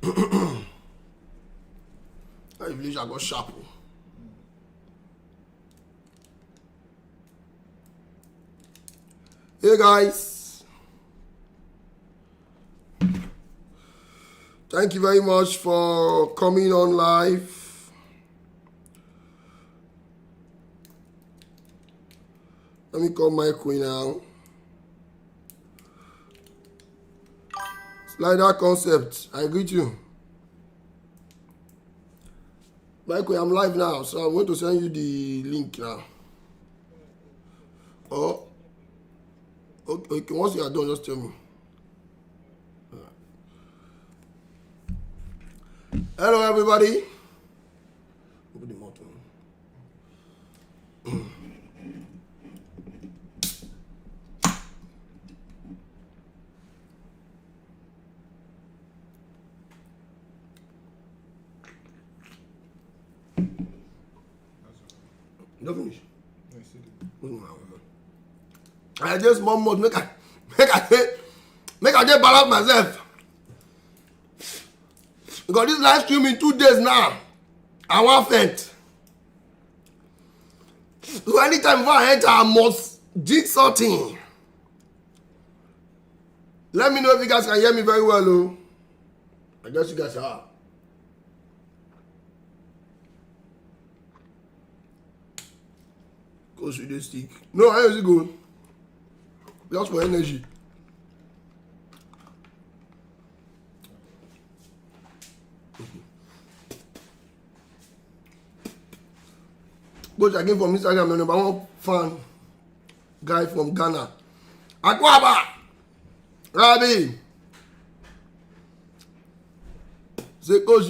I village I got sharp. Hey guys, thank you very much for coming on live. Let me call my queen now. Slider concept, I greet you. My queen, I'm live now, so I'm going to send you the link now. Oh. Okay, once you are done, just tell me. Hello, everybody. Open the motor. Don't finish. I just one more make I just balance myself. Because this live stream in 2 days now, I want faint. So anytime before I enter, I must drink something. Let me know if you guys can hear me very well, though. I guess you guys are. Goes with the stick. No, how is it going? Just for energy. Coach again from Instagram, the number one fan guy from Ghana. Akwaba! Rabi! Say, Coach,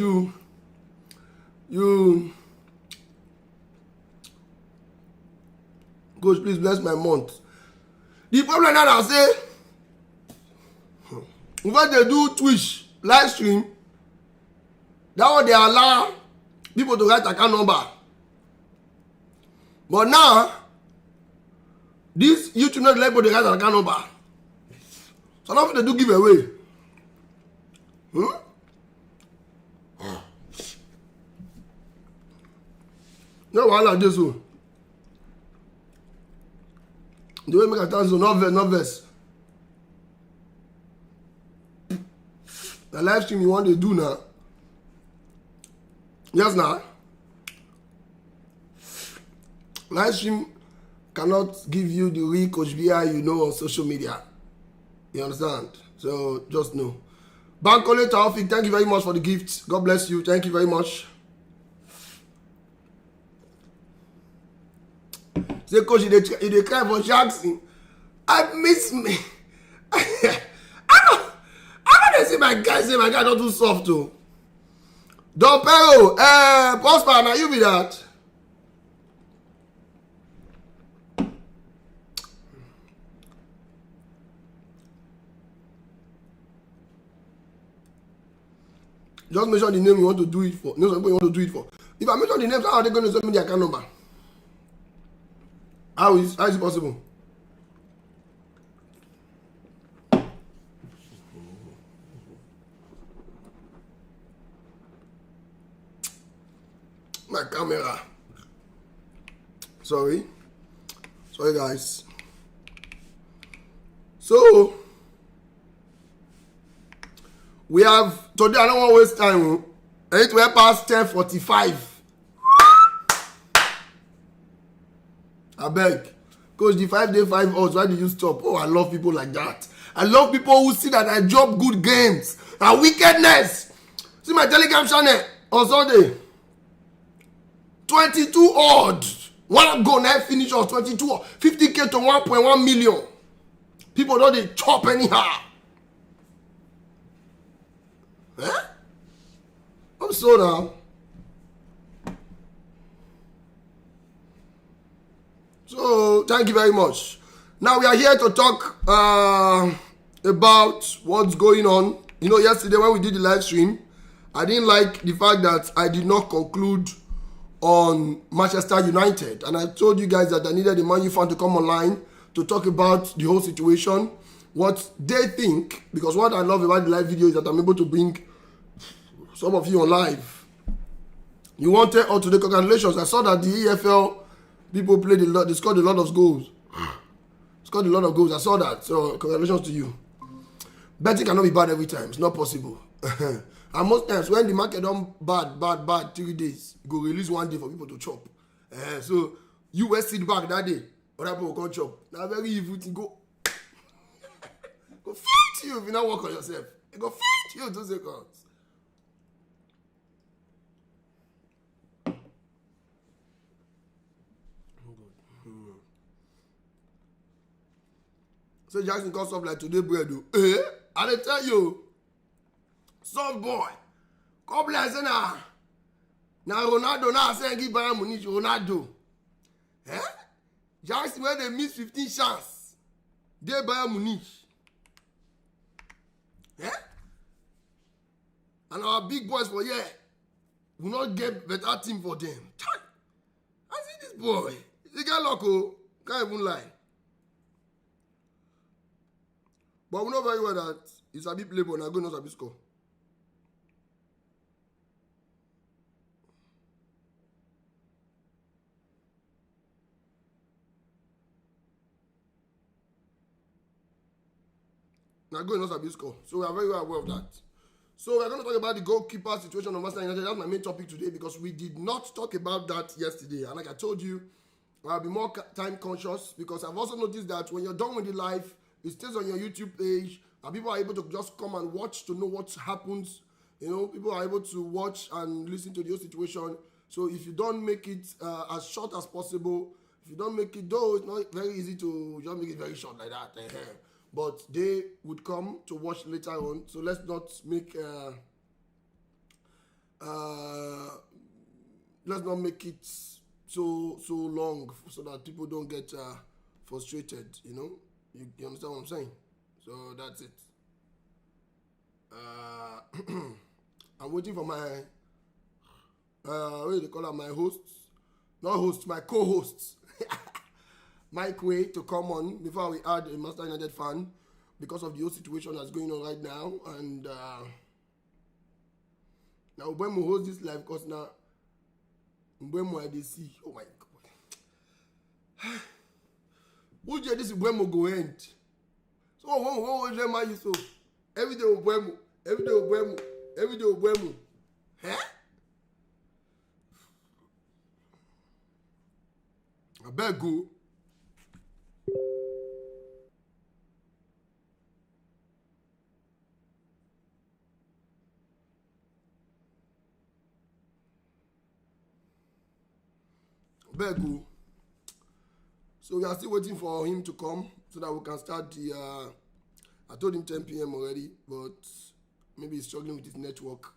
Coach, please bless my month. The problem now I say, when they do Twitch live stream, that one they allow people to write account number. But now, this YouTube not let people write account number. So now they do give away. No, I like this one. The way make a dance, no verse. The live stream you want to do now. Yes, now. Live stream cannot give you the real Coach BI you know on social media. You understand? So just know. Bankole Taufik, thank you very much for the gift. God bless you. Thank you very much. Say, Coach, they cry for Jackson. I miss me. I don't see my guy. Say my guy not too soft too. Don Pero, Prosper, now you be that. Just mention the name you want to do it for. No, somebody you want to do it for. If I mention the names, how are they going to send me their account number? How is it possible? My camera. Sorry guys. So we have today. I don't want to waste time. I need to help past 10:45. I beg. Coach, the 5 day 5 odds, why did you stop? Oh, I love people like that. I love people who see that I drop good games and wickedness. See my Telegram channel on Sunday. 22 odd. One goal now finish on 22 odd. 50K to 1.1 million. People don't they chop anyhow. Eh? I'm so now. So, thank you very much. Now, we are here to talk about what's going on. You know, yesterday when we did the live stream, I didn't like the fact that I did not conclude on Manchester United. And I told you guys that I needed the Man U fan to come online to talk about the whole situation, what they think. Because what I love about the live video is that I'm able to bring Some of you on live, you wanted all today. Congratulations! I saw that the EFL people played a lot. They scored a lot of goals. Scored a lot of goals. I saw that. So congratulations to you. Betting cannot be bad every time. It's not possible. And most times when the market don't bad 3 days, you go release 1 day for people to chop. So you will sit back that day, other people will come chop. Now very evil thing. Go fight you if you not work on yourself. Go fight you 2 seconds. So Jackson got stuff like today bread. I dey tell you, soft boy, come like say na Ronaldo now say give Bayern Munich Ronaldo. Jackson when they miss 15 chance, they Bayern Munich. And our big boys for here will not get better team for them. I see this boy. He get luck, can't even lie. But we know very well that he's a bit play, but now go not a bit score. Now go not a bit score. So we are very well aware of that. So we're going to talk about the goalkeeper situation of Manchester United. That's my main topic today because we did not talk about that yesterday. And like I told you, I'll be more time conscious because I've also noticed that when you're done with the live, it stays on your YouTube page and people are able to just come and watch to know what happens. You know, people are able to watch and listen to the whole situation. So if you don't make it as short as possible, if you don't make it, though it's not very easy to just make it very short like that. But they would come to watch later on. So let's not make it so long so that people don't get frustrated. You know, you understand what I'm saying? So that's it. I'm waiting for my what do they call her? My hosts, not hosts, my co-hosts. Mike Way to come on before we add a Manchester United fan because of the whole situation that's going on right now. And now when we host this live, because now when we they see, oh my God, who did this when we go end? So what was them you so every day when every day when I better go. Bego. So we are still waiting for him to come so that we can start the I told him 10 p.m. already, but maybe he's struggling with his network.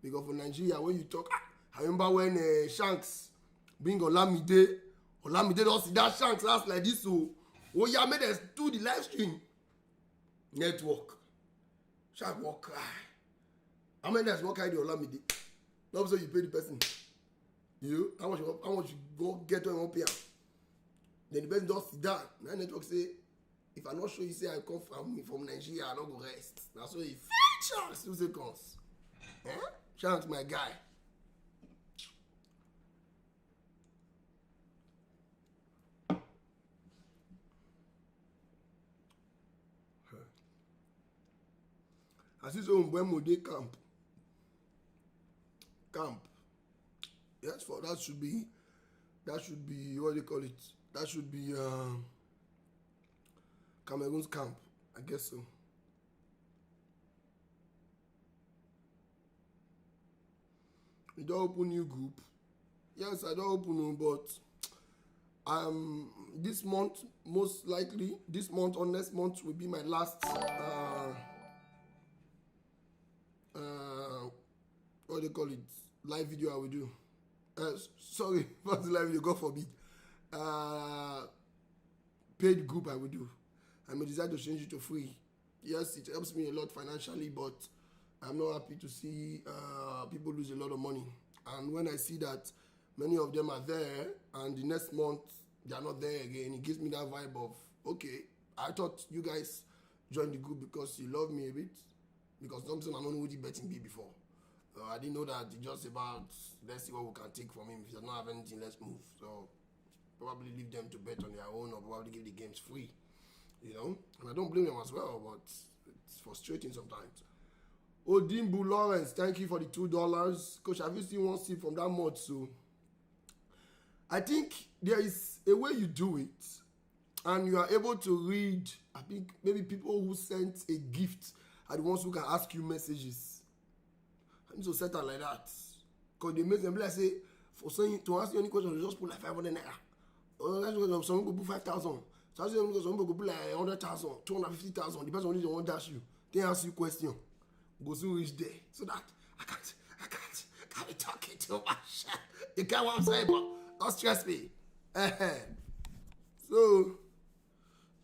Because for Nigeria, when you talk, I remember when Shanks bring Olamide don't see that Shanks last like this. So yeah, made us do the live stream. Network. Shanks walk cry. How many days walk I do Olamide? Not so you pay the person. You how much you go get when you pay? Then the person just sit down. Now network say, if I not show you say I come from Nigeria, I don't go rest. That's why he Shanks 2 seconds. Shanks my guy. I see some Mbemo day camp. Yes, for that should be what they call it. That should be Cameroon's camp. I guess so. You don't open new group. Yes, I don't open them, but this month, most likely, this month or next month will be my last what do they call it? Live video I will do. Sorry, not the live video, God forbid. Paid group I will do. I may decide to change it to free. Yes, it helps me a lot financially, but I'm not happy to see people lose a lot of money. And when I see that many of them are there and the next month they are not there again, it gives me that vibe of, okay, I thought you guys joined the group because you love me a bit. Because something I don't know what the betting be before. I didn't know that. It's just about, let's see what we can take from him. If he does not have anything, let's move. So probably leave them to bet on their own, or probably give the games free. You know, and I don't blame them as well, but it's frustrating sometimes. Odimbu Lawrence, thank you for the $2. Coach, have you seen one sip from that mud? So I think there is a way you do it, and you are able to read. I think maybe people who sent a gift are the ones who can ask you messages. I need to set that like that. Because they make them like say, for saying to ask you any question, you just put like 500 naira. Or some people put 5,000. So some people put like 100,000, 250,000, depends on what they want to dash you. They ask you question. Go soon reach there. So that I can't be talking too much. You get what I'm saying, but don't stress me. So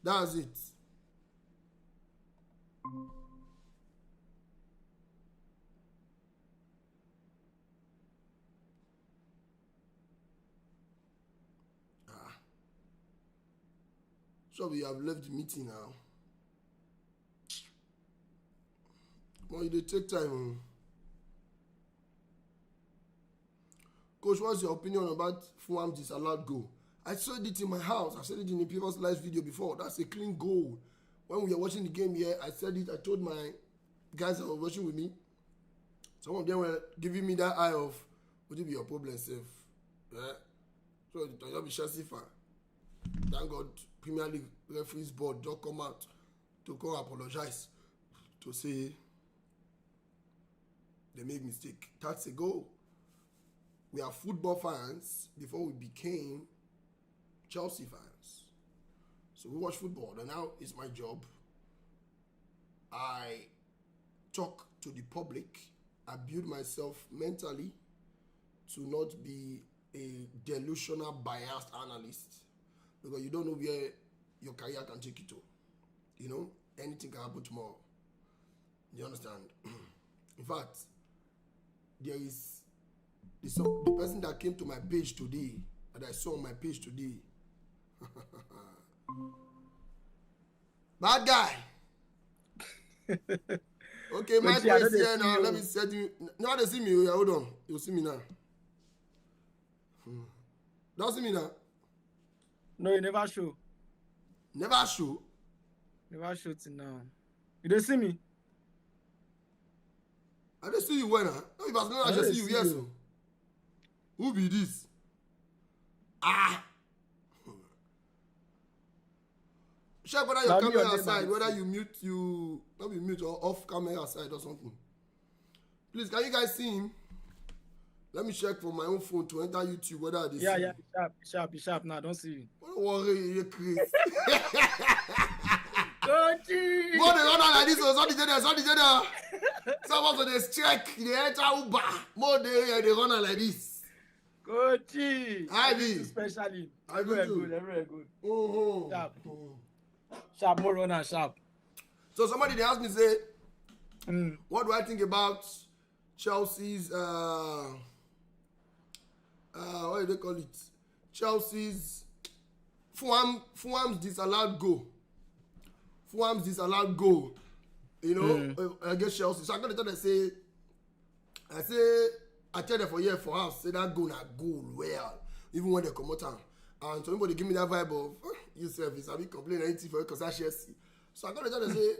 that's it. So we have left the meeting now. Well, you take time. Coach, what's your opinion about Fulham's disallowed goal? I said it in my house. I said it in the previous live video before. That's a clean goal. When we were watching the game here, I said it. I told my guys that were watching with me. Some of them were giving me that eye of, would it be your problem, safe? Yeah. So you'll be Chelsea fan. Thank God, Premier League referees board don't come out to come apologize, to say they made mistake. That's a goal. We are football fans before we became Chelsea fans. So we watch football, and now it's my job. I talk to the public. I build myself mentally to not be a delusional, biased analyst. Because you don't know where your career can take you to. You know, anything can happen tomorrow. You understand? In fact, there is the person that came to my page today, that I saw on my page today. Bad guy. Okay, my place here now. Let me set you. Now they see me. Hold on. You'll see me now. Don't see me now. No, you never show. Never show? Never show till now. You don't see me? I don't see you when, huh? No, if I just see you, yes. So. Who be this? Check whether your camera aside, whether you mute not be mute or off camera side or something. Please, can you guys see him? Let me check from my own phone to enter YouTube whether they see. Yeah, be sharp now. Don't see you. Don't worry, you're crazy. Coachy! More they run out like this, so the general. Someone on the strike, they enter Uber. More they run out like this. Coachy! I be. Especially. Everywhere good. Oh. Sharp. Sharp, more runner, sharp. So somebody they asked me, say, what do I think about Chelsea's what do they call it? Chelsea's Fulham's disallowed goal. Fulham's disallowed goal. You know, against Chelsea. So I'm gonna tell them, I tell them for us, say that goal na goal well. Even when they come out. And somebody give me that vibe of you service. I be complaining anything for it because I Chelsea. So I'm gonna tell them, say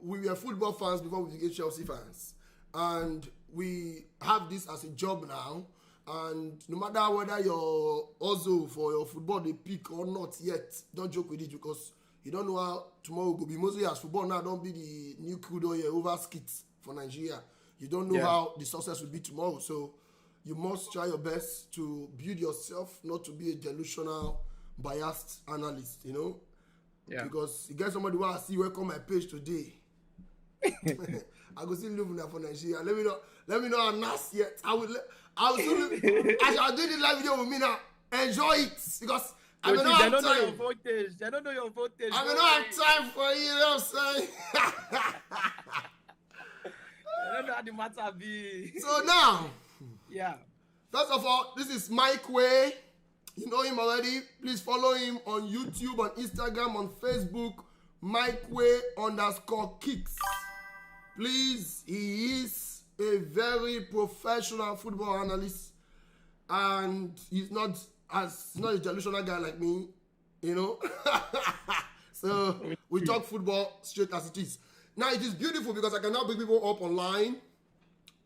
we were football fans before we became Chelsea fans. And we have this as a job now. And no matter whether you're also for your football they pick or not yet, don't joke with it because you don't know how tomorrow will be. Mostly as football now don't be the new crude oil over skits for Nigeria. You don't know how the success will be tomorrow. So you must try your best to build yourself, not to be a delusional, biased analyst, you know? Yeah. Because you get somebody who I see welcome my page today. I go still live now for Nigeria. Let me know I'm not yet. I will still as I do this live video with me now. Enjoy it because I don't have time. Know your voltage. They don't know your voltage. I don't have time for you know what I'm saying? I don't know how the matter be. So now, first of all, this is Mike Way. You know him already. Please follow him on YouTube, on Instagram, on Facebook. Mike Way _kicks. Please, he is a very professional football analyst, and he's not a delusional guy like me, you know. So we talk football straight as it is. Now it is beautiful because I can now bring people up online.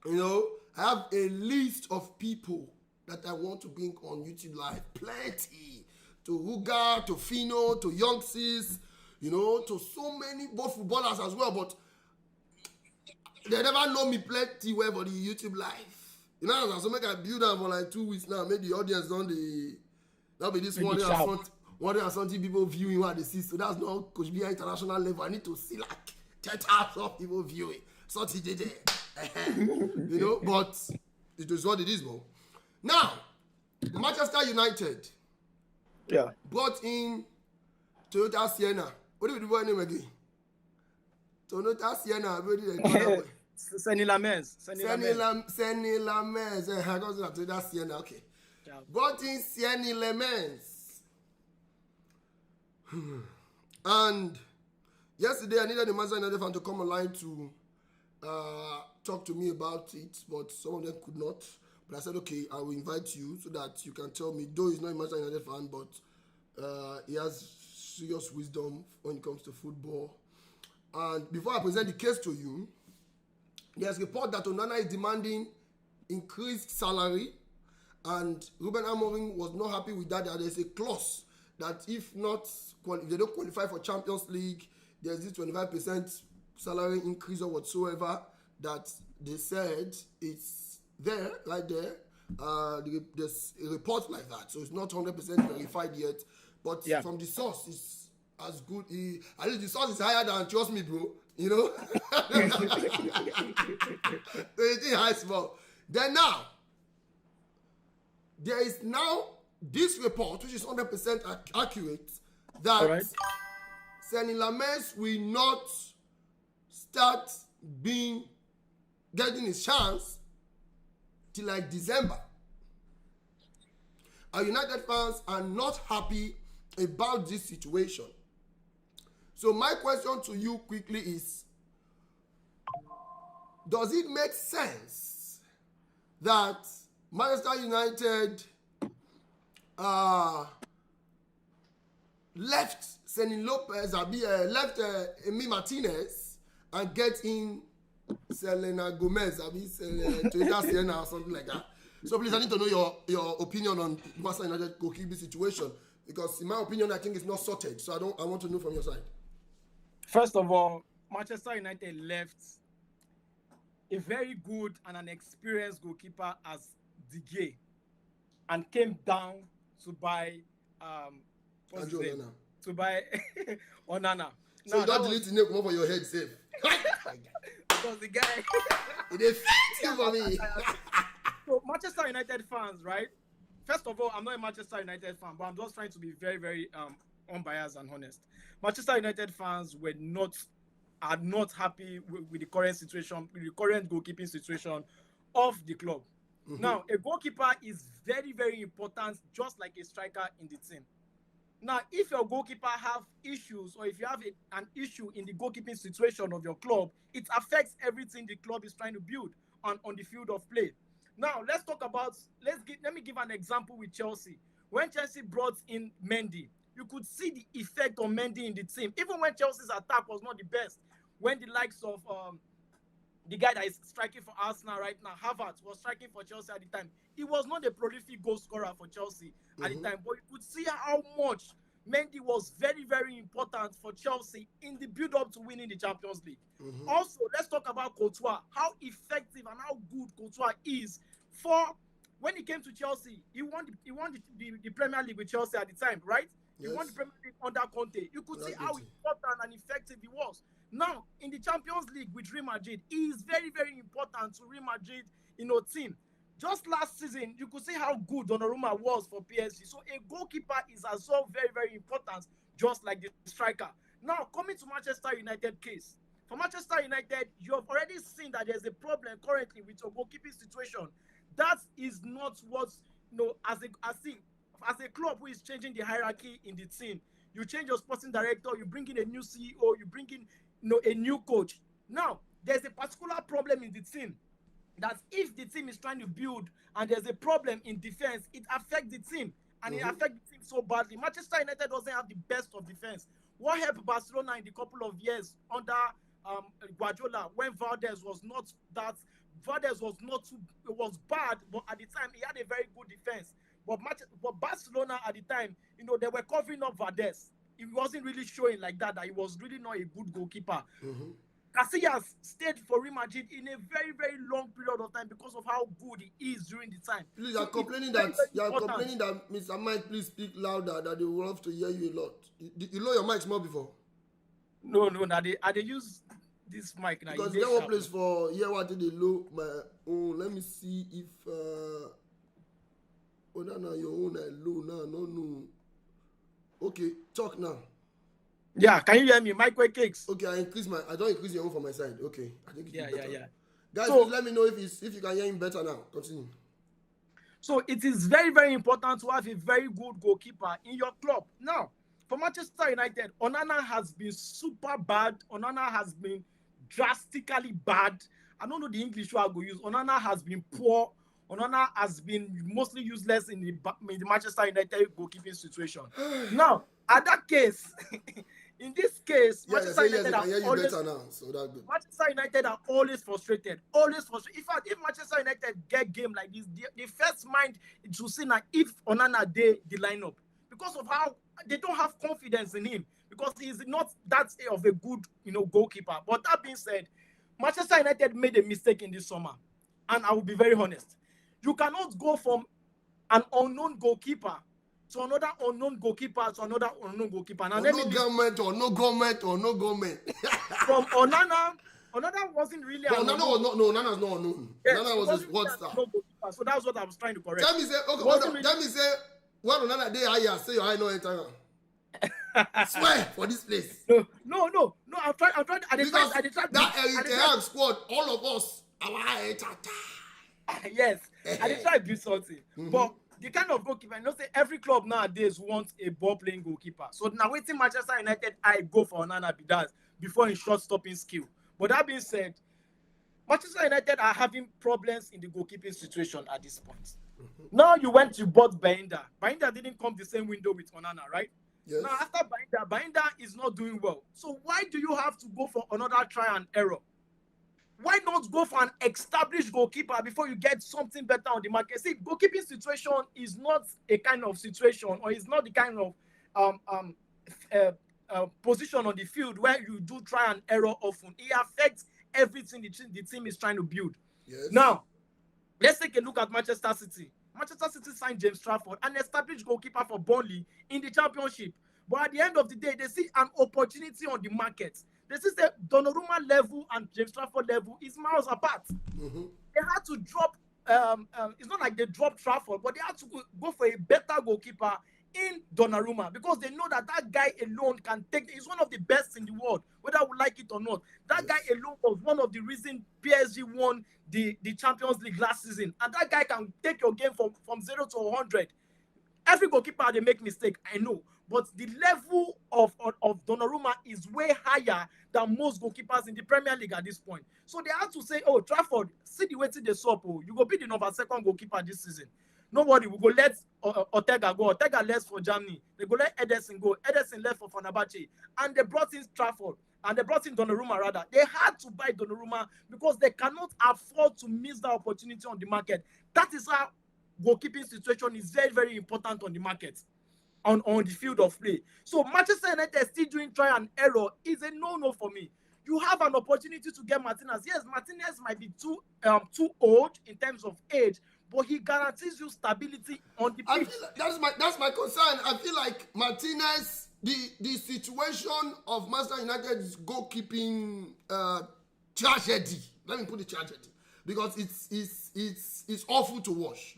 You know, I have a list of people that I want to bring on YouTube Live. Plenty. To Ruga, to Fino, to Young Sis, you know, to so many, both footballers as well, but they never know me plenty well for the YouTube Live. You know, so make I build them for like 2 weeks now. Maybe the audience don't that'll be this 170 people viewing what they see. So that's not Coach Bia international level. I need to see like 10,000 people viewing. So you know, but it is what it is, bro. Now, Manchester United brought in Toyota Sienna. What do we do for name again? Toyota Sienna. Senny Lammens. Senny Lammens. I got that Toyota Sienna. Okay. Yeah. Brought in Senny Lammens. And yesterday I needed the Manchester United fan to come online to talk to me about it, but some of them could not. But I said, okay, I will invite you so that you can tell me, though he's not a Manchester United fan, but he has serious wisdom when it comes to football. And before I present the case to you, there's a report that Onana is demanding increased salary, and Ruben Amorim was not happy with that. There's a clause that if they don't qualify for Champions League, there's this 25% salary increase or whatsoever that they said it's there, right there. There's a report like that, so it's not 100% verified yet, but from the source it's as good. At least the source is higher than, trust me, bro, you know. Anything high small. Then now there is now this report which is 100% accurate that Senny Lammens will not start getting his chance till like December. Our United fans are not happy about this situation. So my question to you quickly is, does it make sense that Manchester United left Senny Lopez, left Emi Martinez and get in Selena Gomez, Toyota Sienna or something like that? So please, I need to know your opinion on Manchester United goalkeeping situation, because in my opinion, I think it's not sorted. So I want to know from your side. First of all, Manchester United left a very good and an experienced goalkeeper as De Gea and came down to buy Onana. To buy Onana. So you don't delete the name over your head, safe. Because the guy it is you for me. So Manchester United fans, right? First of all, I'm not a Manchester United fan, but I'm just trying to be very, very unbiased and honest. Manchester United fans are not happy with the current situation, with the current goalkeeping situation of the club. Mm-hmm. Now, a goalkeeper is very, very important, just like a striker in the team. Now, if your goalkeeper have issues, or if you have an issue in the goalkeeping situation of your club, it affects everything the club is trying to build on the field of play. Now, let me give an example with Chelsea. When Chelsea brought in Mendy, you could see the effect on Mendy in the team. Even when Chelsea's attack was not the best, when the likes of the guy that is striking for Arsenal right now, Havertz, was striking for Chelsea at the time, he was not a prolific goal scorer for Chelsea at the time, but you could see how much Mendy was very, very important for Chelsea in the build-up to winning the Champions League. Mm-hmm. Also, let's talk about Courtois, how effective and how good Courtois is for when he came to Chelsea. He won the Premier League with Chelsea at the time, right? Yes. He won the Premier League under Conte. You could see how important and effective he was. Now, in the Champions League with Real Madrid, he is very, very important to Real Madrid, team. Just last season, you could see how good Donnarumma was for PSG. So a goalkeeper is as well very, very important, just like the striker. Now, coming to Manchester United case. For Manchester United, you have already seen that there's a problem currently with your goalkeeping situation. That is not what, as a club who is changing the hierarchy in the team. You change your sporting director, you bring in a new CEO, you bring in a new coach. Now, there's a particular problem in the team. That if the team is trying to build and there's a problem in defense, it affects the team and it affects the team so badly. Manchester United doesn't have the best of defense. What helped Barcelona in the couple of years under Guardiola when Valdez was not too, it was bad, but at the time he had a very good defense. But Barcelona at the time, they were covering up Valdez. It wasn't really showing like that he was really not a good goalkeeper. Casillas stayed for Real Madrid in a very, very long period of time because of how good he is during the time. Please, you're complaining that Mr. Mike, please speak louder, that they will have to hear you a lot. You know your mic's more before? No, they use this mic now. Because there one place for hear what they low my own. Let me see if no, your own low now. No. Okay, talk now. Yeah, can you hear me? Microwave cakes. Okay, I don't increase your own from my side. Okay, I think it's better. Yeah. Guys, please let me know if you can hear him better now. Continue. So it is very, very important to have a very good goalkeeper in your club. Now, for Manchester United, Onana has been super bad. Onana has been drastically bad. I don't know the English word I go use. Onana has been poor. Onana has been mostly useless in the Manchester United goalkeeping situation. Now, at that case, in this case, Manchester United are always frustrated. In fact, if Manchester United get game like this, the first mind to see now if Onana dey the lineup because of how they don't have confidence in him because he is not that of a good goalkeeper. But that being said, Manchester United made a mistake in this summer, and I will be very honest. You cannot go from an unknown goalkeeper to another unknown goalkeeper to another unknown goalkeeper. Now, no government. From Onana wasn't really. No, Onana's not unknown. Yes, Onana was a squad star. So that's what I was trying to correct. Tell me, say, okay, hold on. Tell me, say, when Onana dey higher, say your eye no enter. Swear for this place. No. I'm trying. That Eric squad, all of us, our eye enter. Yes, I did try to do something, but the kind of goalkeeper, say every club nowadays wants a ball-playing goalkeeper. So now waiting Manchester United, I go for Onana Bidaz before his shot-stopping skill. But that being said, Manchester United are having problems in the goalkeeping situation at this point. Now you went to bought Bainda. Bainda didn't come the same window with Onana, right? Yes. Now after Bainda is not doing well. So why do you have to go for another try and error? Why not go for an established goalkeeper before you get something better on the market? See, goalkeeping situation is not a kind of situation, or is not the kind of position on the field where you do try and error often. It affects everything the team is trying to build. Yes. Now, let's take a look at Manchester City. Manchester City signed James Trafford, an established goalkeeper for Burnley in the Championship. But at the end of the day, they see an opportunity on the market. They see the Donnarumma level and James Trafford level is miles apart. They had to drop. It's not like they dropped Trafford, but they had to go for a better goalkeeper in Donnarumma because they know that guy alone can take. He's one of the best in the world, whether we like it or not. That guy alone was one of the reasons PSG won the Champions League last season, and that guy can take your game from 0 to 100. Every goalkeeper they make mistake, I know, but the level of Donnarumma is way higher than most goalkeepers in the Premier League at this point. So they had to say, "Oh, Trafford, see the way to the swap. Oh, you go be the number 2 goalkeeper this season. Nobody will go let Ortega go. Ortega left for Germany. They go let Ederson go. Ederson left for Fenerbahce, and they brought in Trafford." And they brought in Donnarumma rather. They had to buy Donnarumma because they cannot afford to miss the opportunity on the market. That is how goalkeeping situation is very, very important on the market, on the field of play. So Manchester United still doing try and error is a no-no for me. You have an opportunity to get Martinez. Yes, Martinez might be too old in terms of age, but he guarantees you stability on the pitch. That's my concern. I feel like Martinez, the situation of Manchester United's goalkeeping tragedy. Let me put it tragedy because it's awful to watch.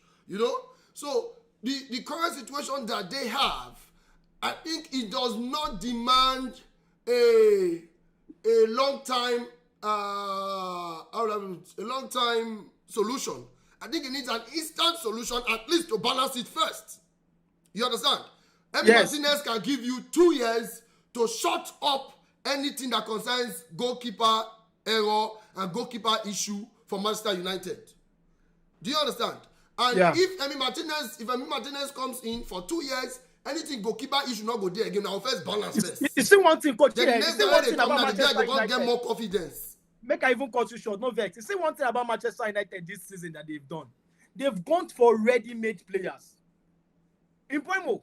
So the current situation that they have, I think it does not demand a long time solution. I think it needs an instant solution, at least to balance it first. You understand? Yes. Martinez can give you 2 years to shut up anything that concerns goalkeeper error and goalkeeper issue for Manchester United. Do you understand? And if Emi Martinez comes in for 2 years, anything goalkeeper issue not go there again. Now first balance first. You see one thing, coach. Then the next time they come now, the guy go get more confidence. Make I even cut you short, no vex. You see one thing about Manchester United this season that they've done. They've gone for ready-made players. Impoemo,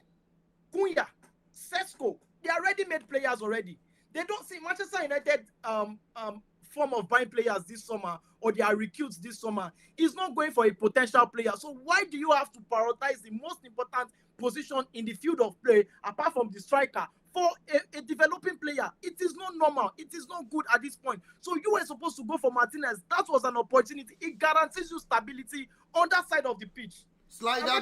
Cunha, Sesko, they are ready-made players already. They don't see Manchester United form of buying players this summer or their recruits this summer is not going for a potential player. So why do you have to prioritize the most important position in the field of play apart from the striker for a developing player? It is not normal. It is not good at this point. So you were supposed to go for Martinez. That was an opportunity. It guarantees you stability on that side of the pitch. Slider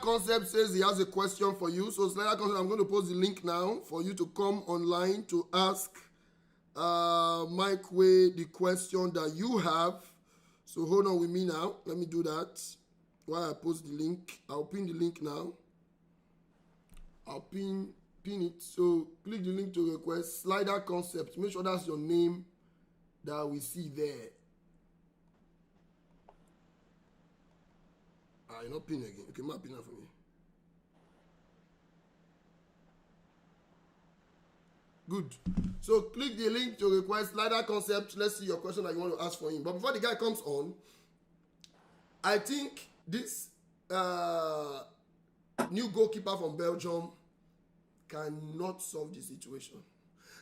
Concept says he has a question for you. So Slider Concept, I'm going to post the link now for you to come online to ask Mike Way the question that you have. So hold on with me now. Let me do that while I post the link. I'll pin the link now. I'll pin it. So click the link to request Slider Concept. Make sure that's your name that we see there. You're not pin again. Okay, pin that for me. Good. So click the link to request Slider Concept. Let's see your question that you want to ask for him. But before the guy comes on, I think this new goalkeeper from Belgium cannot solve the situation.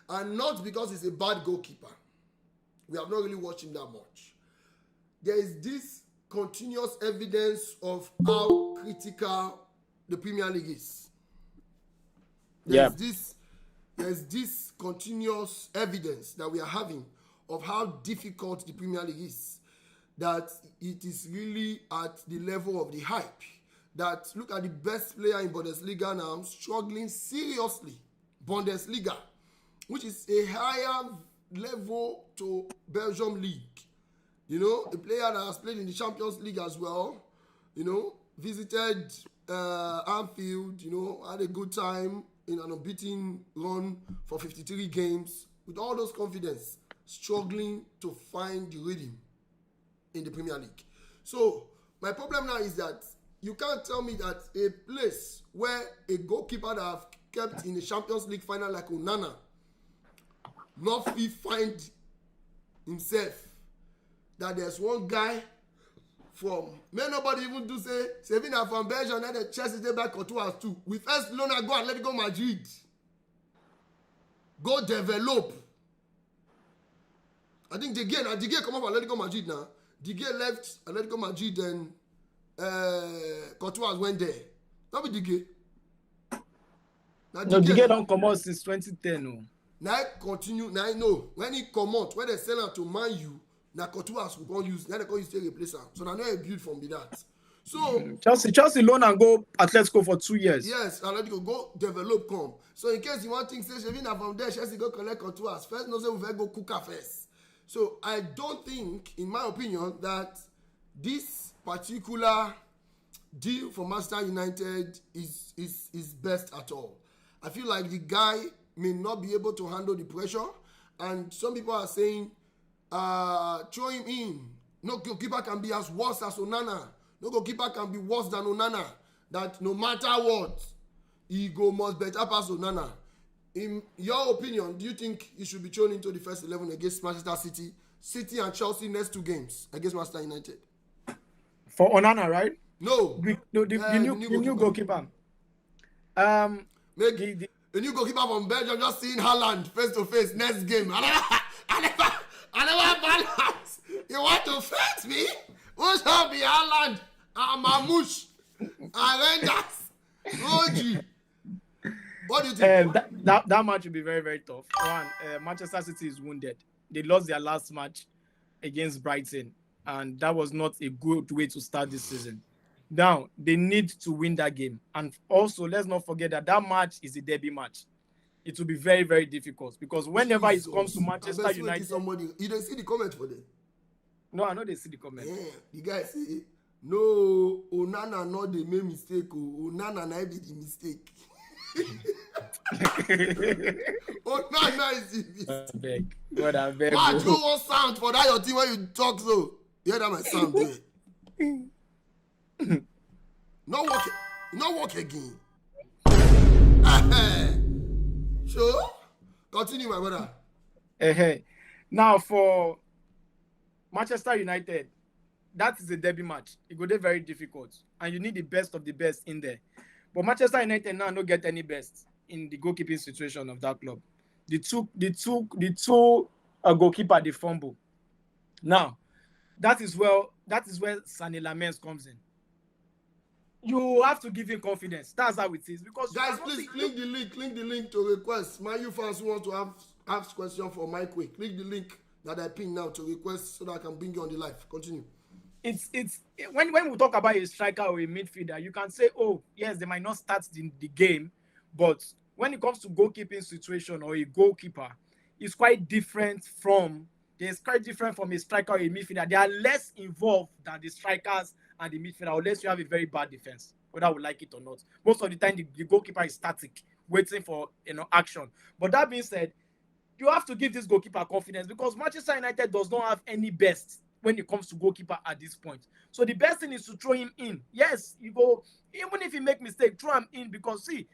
And not because he's a bad goalkeeper. We have not really watched him that much. There is this continuous evidence of how critical the Premier League is. There's this continuous evidence that we are having of how difficult the Premier League is. That it is really at the level of the hype. That look at the best player in Bundesliga now struggling seriously. Bundesliga, which is a higher level to Belgium League. You know, a player that has played in the Champions League as well, you know, visited Anfield, you know, had a good time in an unbeaten run for 53 games. With all those confidence, struggling to find the rhythm in the Premier League. So, my problem now is that you can't tell me that a place where a goalkeeper that have kept in the Champions League final like Onana not fit find himself. That there's one guy from, may nobody even do say, Sevilla from Belgium, and the Chelsea they back or 2 hours too. We first loan and go and let it go Madrid. Go develop. I think the game come up and let it go Madrid now. The game left and let it go Madrid and Courtois went there. Not be the game. No, the game don't come out since 2010. No. Now I continue. Now I know when he come out, when they sell out to Man U, now Courtois will go use. Now they go use to replace him. So now they build from that. So Chelsea loan and go Atletico for 2 years. Yes, Atletico go develop come. So in case you want things, say Chevina from there, Chelsea go collect Courtois first. No say we go Kuka first. So I don't think, in my opinion, that this particular deal for Manchester United is best at all. I feel like the guy may not be able to handle the pressure, and some people are saying, throw him in. No goalkeeper can be as worse as Onana. No goalkeeper can be worse than Onana. That no matter what, he go must better pass Onana. In your opinion, do you think he should be thrown into the first 11 against Manchester City? City and Chelsea next 2 games against Manchester United. For Onana, right? No. The new goalkeeper. A new goalkeeper from Belgium just seeing Haaland face to face next game. I never balance. You want to face me? Who shall be Haaland? Mamouche. Arendas. Roji. What do you think? That match will be very, very tough. One, Manchester City is wounded. They lost their last match against Brighton, and that was not a good way to start this season. Now, they need to win that game. And also, let's not forget that match is a derby match. It will be very, very difficult because whenever it comes to Manchester United... You don't see the comment for them? No, I know they see the comment. Yeah, the guy say, no, Onana not the main mistake. Onana not be the mistake. Oh, no, is Beg. God, I beg. Why throw one sound for that your team when you talk so? You hear that my sound there? Not work again. Sure. Continue, my brother. Now for Manchester United, that is a derby match. It will be very difficult, and you need the best of the best in there. But Manchester United now don't get any best in the goalkeeping situation of that club. The two goalkeeper they fumble. Now, that is where Lammens comes in. You have to give him confidence. That's how it is. Because guys, please click the link to request. My you fans who want to ask question for Mike Way. Click the link that I pin now to request so that I can bring you on the live. Continue. It's when we talk about a striker or a midfielder, you can say, oh yes, they might not start the game, but when it comes to goalkeeping situation or a goalkeeper, it's quite different from a striker or a midfielder. They are less involved than the strikers and the midfielder, unless you have a very bad defense, whether we like it or not. Most of the time, the goalkeeper is static, waiting for action. But that being said, you have to give this goalkeeper confidence because Manchester United does not have any best when it comes to goalkeeper at this point. So the best thing is to throw him in. Yes, you go, even if he make mistake, throw him in because see,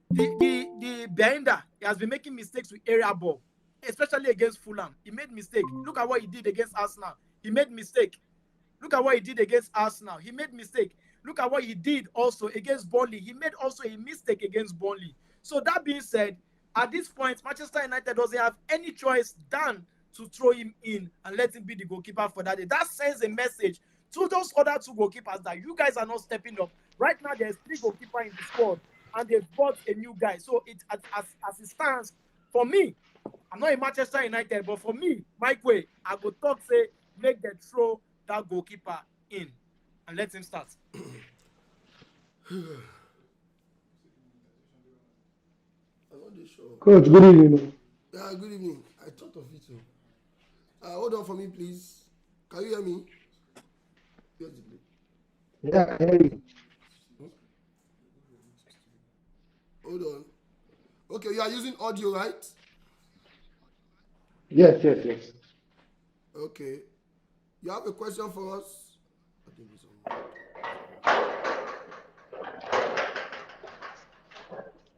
the Bender, he has been making mistakes with area ball, especially against Fulham. He made mistake. Look at what he did against Arsenal. He made mistake. Look at what he did against Arsenal. He made mistake. Look at what he did also against Burnley. He made also a mistake against Burnley. So that being said, at this point, Manchester United doesn't have any choice than to throw him in and let him be the goalkeeper for that day. That sends a message to those other two goalkeepers that you guys are not stepping up. Right now, there's 3 goalkeepers in the squad, and they've bought a new guy. So it as it stands, for me, I'm not a Manchester United, but for me, Mike Way, I go talk say make them throw that goalkeeper in and let him start. Coach, good evening. Yeah, good evening. I thought of it too. Hold on for me, please. Can you hear me? Yeah, I hear you. Hold on. Okay, you are using audio, right? Yes. Okay. You have a question for us? I think it's on.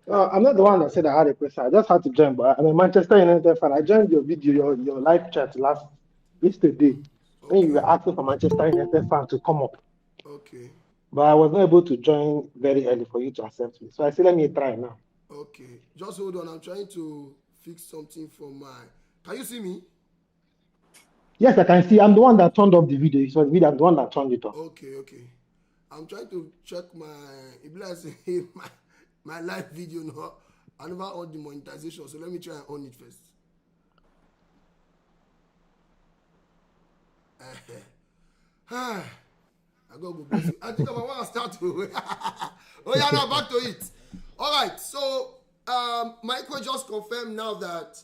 I'm not the one that said I had a question. I just had to join, but I'm a Manchester United fan. I joined your video, your live chat yesterday, when you were asking for Manchester United fan to come up. Okay. But I was not able to join very early for you to accept me. So I said, let me try now. Okay. Just hold on. I'm trying to fix something for my... Can you see me? Yes, I can see. I'm the one that turned off the video. It was me. I'm the one that turned it off. Okay. I'm trying to check my... my live video now. I never on the monetization, so let me try and on it first. I go bless you. I think I want to start to. Oh yeah, now back to it. All right, so Michael just confirmed now that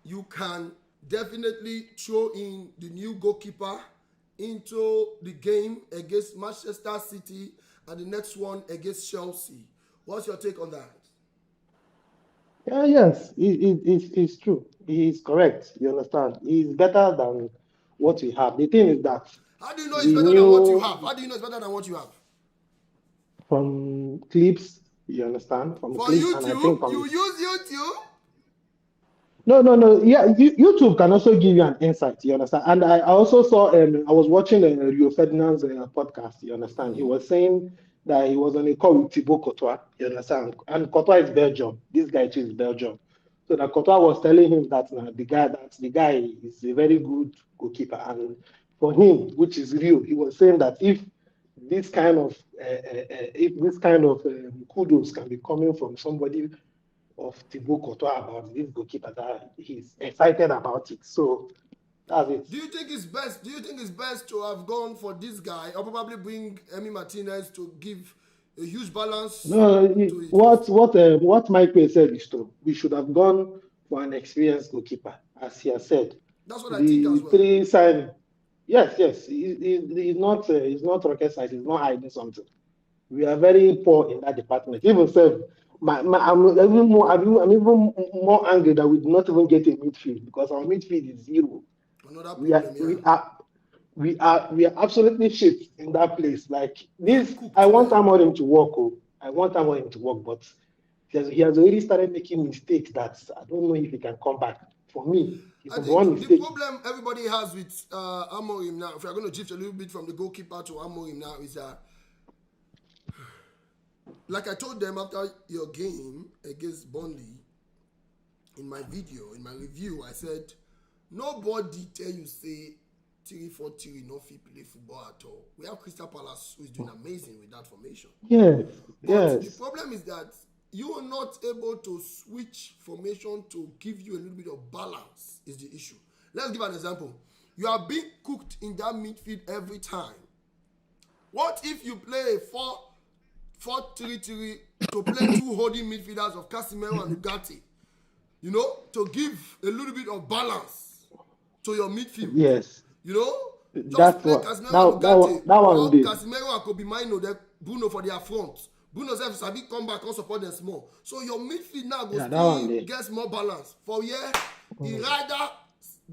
you can definitely throw in the new goalkeeper into the game against Manchester City and the next one against Chelsea. What's your take on that? Yes, it's true. He's correct. You understand? He's better than what we have. The thing is that... How do you know it's better than what you have? How do you know it's better than what you have? From clips, you understand? From For clips, YouTube, and I think you use YouTube? No. Yeah, YouTube can also give you an insight. You understand? And I also saw. I was watching Rio Ferdinand's podcast. You understand? He was saying that he was on a call with Thibaut Courtois. You understand? And Courtois is Belgium. This guy too is Belgium. So that Courtois was telling him that the guy is a very good goalkeeper, and for him, which is real, he was saying that if this kind of kudos can be coming from somebody of Thibaut Courtois about this goalkeeper, that he's excited about it. So that's it. Do you think it's best to have gone for this guy or probably bring Martinez to give a huge balance? No, what Michael said is true. We should have gone for an experienced goalkeeper, as he has said. That's what I think as well. Three sign. Yes. He's not rocket science. He's not hiding something. We are very poor in that department. Even I'm even more angry that we did not even get a midfield because our midfield is zero. Another We are problem, we yeah. are we are absolutely shit in that place. Like We are this, I cooked, want man. Amorim to work. Oh, I want Amorim to work, but he has already started making mistakes that I don't know if he can come back. For me, his I number one think the mistake. problem everybody has with Amorim now, if you're going to shift a little bit from the goalkeeper to Amorim now, is that, like I told them after your game against Burnley, in my video, in my review, I said, nobody tell you say 3-4-3 no fit play football at all. We have Crystal Palace who is doing amazing with that formation. Yes, But the yes, problem is that you are not able to switch formation to give you a little bit of balance is the issue. Let's give an example. You are being cooked in that midfield every time. What if you play a 4-3-3 to play two holding midfielders of Casemiro and Ugarte? You know, to give a little bit of balance to your midfield. yes. You know, just That's play what Casemiro and Ugarte that one or did. Casemiro and Kobe Mino, then Bruno for their front. Bruno self sabi come back and support them small. So your midfield now go Yeah, that one still did. gets more balance. For he rather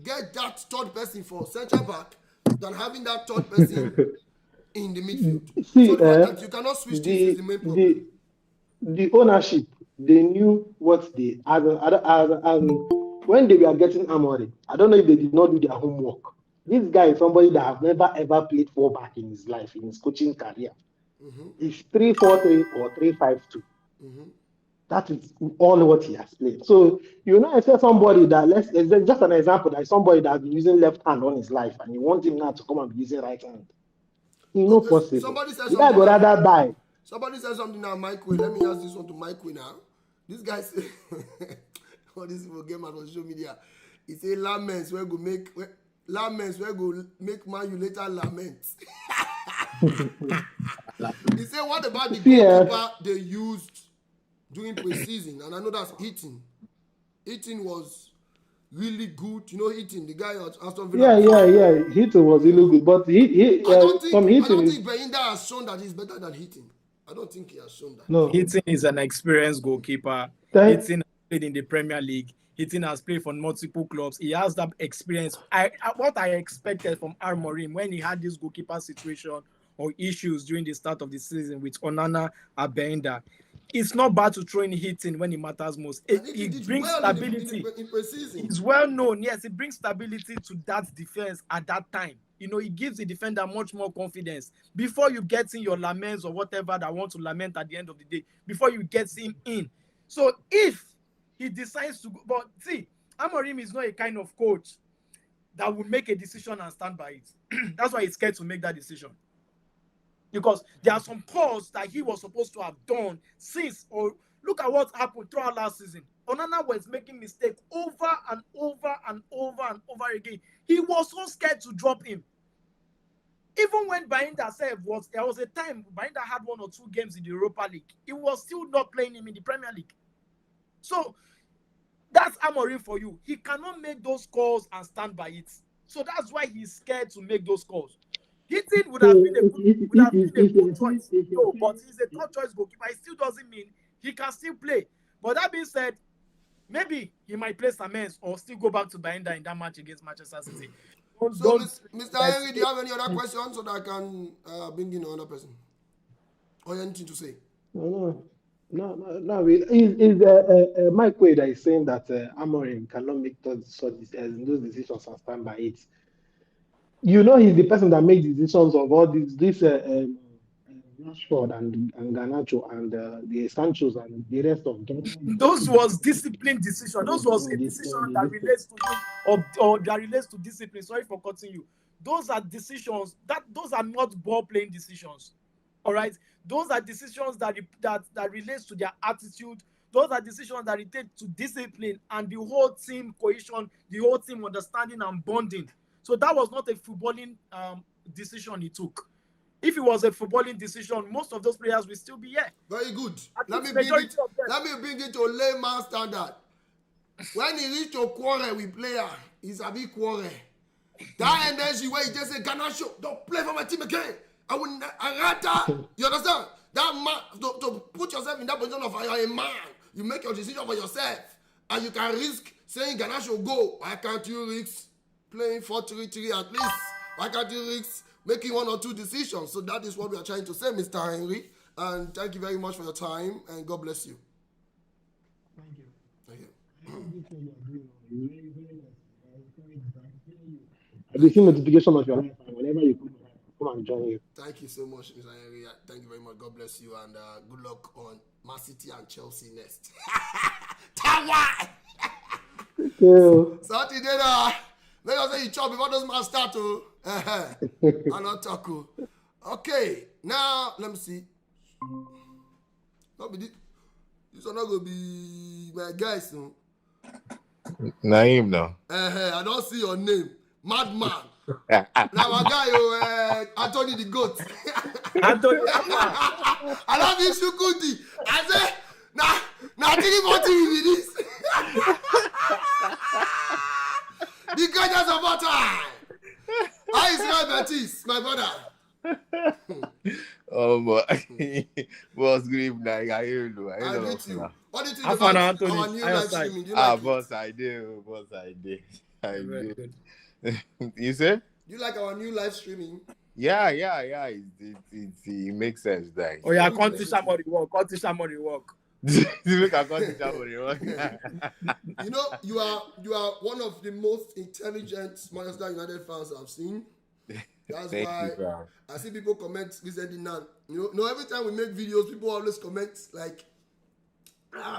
get that third person for central back than having that third person in the midfield. So See, the fact that you cannot switch things is the the main problem. the the ownership, they knew what they as when they were getting Amorim. I don't know if they did not do their homework. This guy is somebody that have never ever played fullback in his life, in his coaching career. It's 3-4-3 or 3-5-2. That is all what he has played. So you know, I said somebody that it's just an example that somebody that has been using left hand all his life, and you want him now to come and be using right hand. It's not possible. Somebody said The guy something would now. rather die. Somebody said something now, Mike Way. Let me ask this one to Mike Way now. This guy said, all these people get on social media. He said, Lammens, where go make Man U later lament. He said, what about the See, goalkeeper they used during preseason? And I know that's Eaton. Eaton was really good. You know Eaton, the guy at Aston Villa before. yeah. Hitting was really good, but I don't some hitting think is Belinda has shown that he's better than Heaton. I don't think he has shown that. no. Hitting is an experienced goalkeeper. Thank, Hitting has played in the Premier League. Hitting has played for multiple clubs. He has that experience. What I expected from Amorim when he had this goalkeeper situation or issues during the start of the season with Onana and Benda. It's not bad to throw in Hitting when it matters most. It brings Well stability. in preseason. It's well known. Yes, it brings stability to that defense at that time. You know, it gives the defender much more confidence. Before you get in your Lammens or whatever that want to lament at the end of the day, before you get him in. So if he decides to go, but see, Amorim is not a kind of coach that will make a decision and stand by it. That's why he's scared to make that decision. Because there are some calls that he was supposed to have done since, or look at what happened throughout last season. Onana was making mistakes over and over and over and over again. He was so scared to drop him. Even when Bainda said there was a time Bainda had 1 or 2 games in the Europa League, he was still not playing him in the Premier League. So that's Amorim for you. He cannot make those calls and stand by it. So that's why he's scared to make those calls. Hitting would have been a good choice. No, but he's a third choice goalkeeper. It still doesn't mean he can still play. But that being said, maybe he might play Lammens or still go back to Bainda in that match against Manchester City. So, Mr. Henry, do you have any other questions so that I can bring in another person? Or anything to say? no. Is Mike Way that is saying that Amorim cannot make those decisions and stand by it. You know, he's the person that made decisions of all this Rashford and Garnacho and the Sanchos and the rest of them. Those was discipline decision. Those was a decision that relates to him or that relates to discipline. Sorry for cutting you. Those are decisions those are not ball playing decisions. All right, those are decisions that relates to their attitude. Those are decisions that relate to discipline and the whole team cohesion, the whole team understanding and bonding. So that was not a footballing decision he took. If it was a footballing decision, most of those players will still be here. Very good. Let me bring it to layman standard. When he reach to quarrel with player, he's a big quarrel. That energy where he just say, Garnacho, don't play for my team again. I rather, you understand? That man, to put yourself in that position of you're a man, you make your decision for yourself, and you can risk saying Ghana should go. Why can't you risk playing 4-3-3 at least? Why can't you risk making 1 or 2 decisions? So that is what we are trying to say, Mr. Henry. And thank you very much for your time, and God bless you. Thank you. Thank you. I will see notification of your life whenever you come and join you. Thank you so much, Mr. Henry. Thank you very much. God bless you, and good luck on Man City and Chelsea next. Tawa! Thank you. Saturday, make us say you chop before those man start to. I'm not talking. Okay, now let me see. Not be this one not gonna be my guys. No? Naim now. I don't see your name, Madman. Now my guy, Anthony the Goat. Anthony, I love you, Shukuti. I say, now thinking what you with this. The greatest of all time. How is my Betis, my brother? Oh, boss, good evening. I hear you. I greet you. What do you think Have about fun, Anthony. our new I live outside. streaming? Do you like it? boss, I do. Boss, I did. Very good. You said? Do you like our new live streaming? Yeah. It makes sense, that. Oh yeah, can't teach somebody work. Can't teach somebody work. Look, I can't teach somebody. You know, you are one of the most intelligent Manchester United fans I've seen. That's Thank why you, bro. I see people comment recently now. You know, every time we make videos, people always comment like,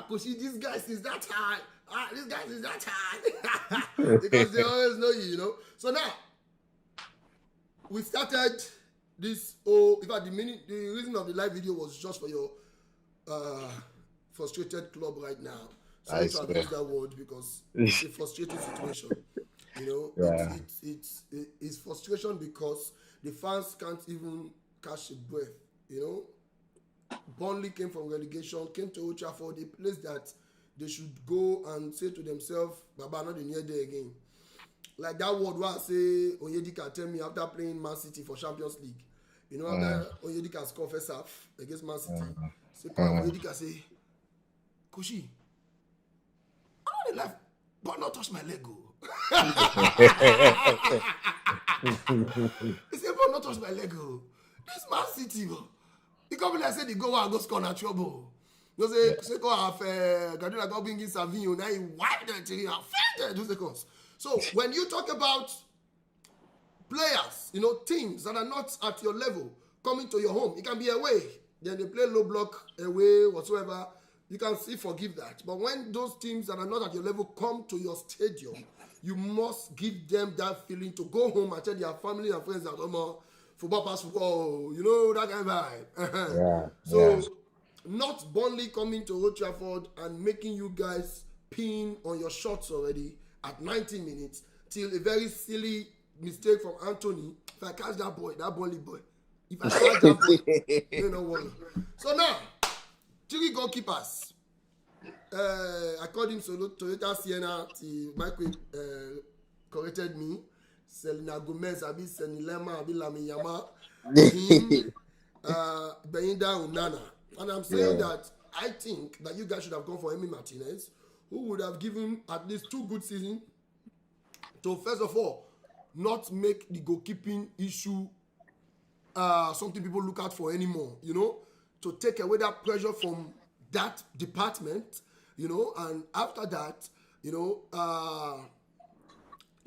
Koshi, this guy is that high. This guy is that high. Because they always know you know. So now, we started this, in fact, the reason of the live video was just for your frustrated club right now. So I try to use that word because it's a frustrating situation. You know, Yeah. it's frustration because the fans can't even catch a breath. You know, Burnley came from relegation, came to Old Trafford, a place that they should go and say to themselves, Baba, not near there again. Like that word where I say Onyedika tell me after playing Man City for Champions League. You know, after Onyedika scored first half against Man City. Onyedika say, Koshi, I want to laugh, but not touch my leg. He said, but not touch my leg. This Man City, the company I said, the go and go score na trouble. You say, go have Guardiola go bring in Savinho, now he wiped the tree and fell 2 seconds. So when you talk about players, you know, teams that are not at your level coming to your home, it can be away. Then they play low block away, whatsoever. You can still forgive that. But when those teams that are not at your level come to your stadium, you must give them that feeling to go home and tell their family and friends that football pass football, you know, that kind of vibe. So not Burnley coming to Old Trafford and making you guys pin on your shots already at 90 minutes till a very silly mistake from Anthony. If I catch that Burnley boy, if I catch that boy, you know what. So now, 3 goalkeepers. I called him Toyota Sienna till Michael corrected me. Selena Gomez, Abi Senilema, Abi Lamiyama, him, Beinda Unana. And I'm saying that I think that you guys should have gone for Emi Martinez, who would have given at least 2 good seasons to, first of all, not make the goalkeeping issue something people look out for anymore, you know, to take away that pressure from that department, you know, and after that, you know,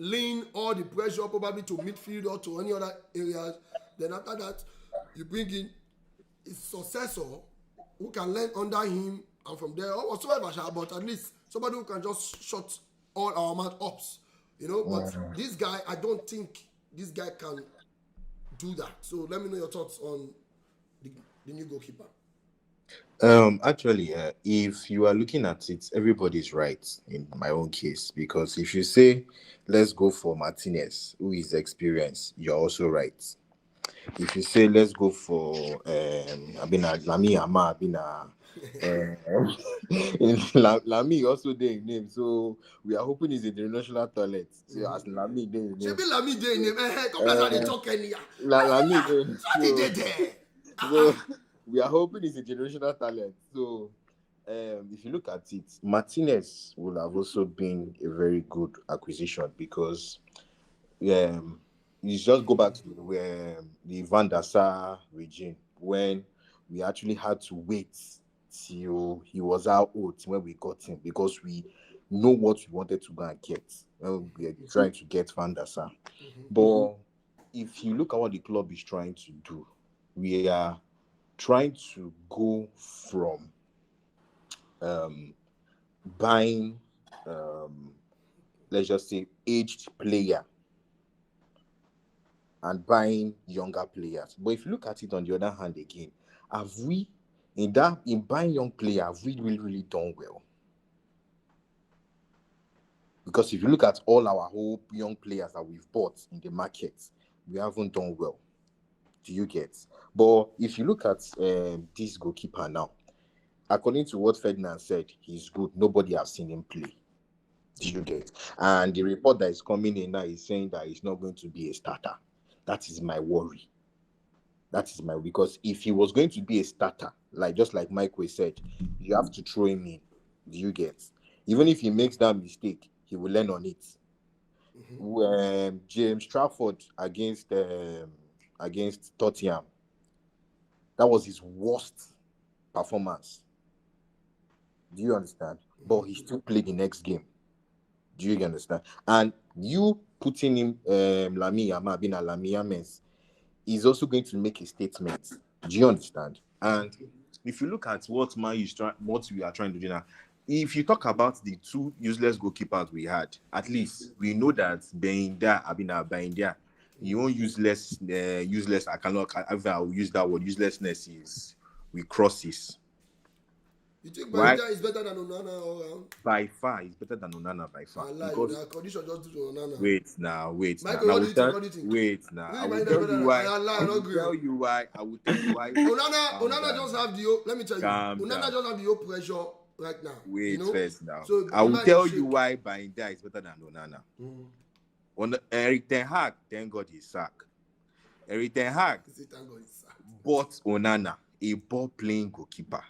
lean all the pressure probably to midfield or to any other areas. Then after that, you bring in his successor who can learn under him and from there or whatsoever, but at least somebody who can just shut all our mouth ups, you know. But this guy, I don't think this guy can do that. So let me know your thoughts on the new goalkeeper. Actually, if you are looking at it, everybody's right in my own case, because if you say let's go for Martinez, who is experienced, you're also right. If you say let's go for Lami Ama, Lami also their name, so we are hoping he's in the national toilet. So as Lami their name. She be Lami their name. Come let's talk any. Lami there. so, we are hoping he's a generational talent. So, if you look at it, Martinez would have also been a very good acquisition because you just go back to the Van der Sar regime when we actually had to wait till he was out when we got him because we know what we wanted to go and get when we are trying to get Van der Sar. But if you look at what the club is trying to do, we are trying to go from buying, let's just say, aged player and buying younger players. But if you look at it on the other hand again, have we, in buying young players, have we really done well? Because if you look at all our whole young players that we've bought in the market, we haven't done well. Do you get? But if you look at this goalkeeper now, according to what Ferdinand said, he's good. Nobody has seen him play. Do you get? And the report that is coming in now is saying that he's not going to be a starter. That is my worry. Because if he was going to be a starter, just like Michael said, you have to throw him in. Do you get? Even if he makes that mistake, he will learn on it. James Trafford against Tottenham, that was his worst performance. Do you understand? But he still played the next game. Do you understand? And you putting him Lammens is also going to make a statement. Do you understand? And if you look at what we are trying to do now, if you talk about the two useless goalkeepers we had, at least we know that Baindia, you won't useless. I'll use that word. Uselessness is we crosses. You think Baindia is better than Onana? By far, he's better than Onana by far. Because condition just do to Onana. Wait now. Michael, what do you think? Wait now. I will tell you why. I will tell you why. Onana just have the. Let me tell you. Onana just have the pressure right now. Wait first now. So I will tell you why Baindia is better than Onana. On Eric Ten Hag, thank God he's sacked. Eric Ten Hag bought Onana, a ball-playing goalkeeper.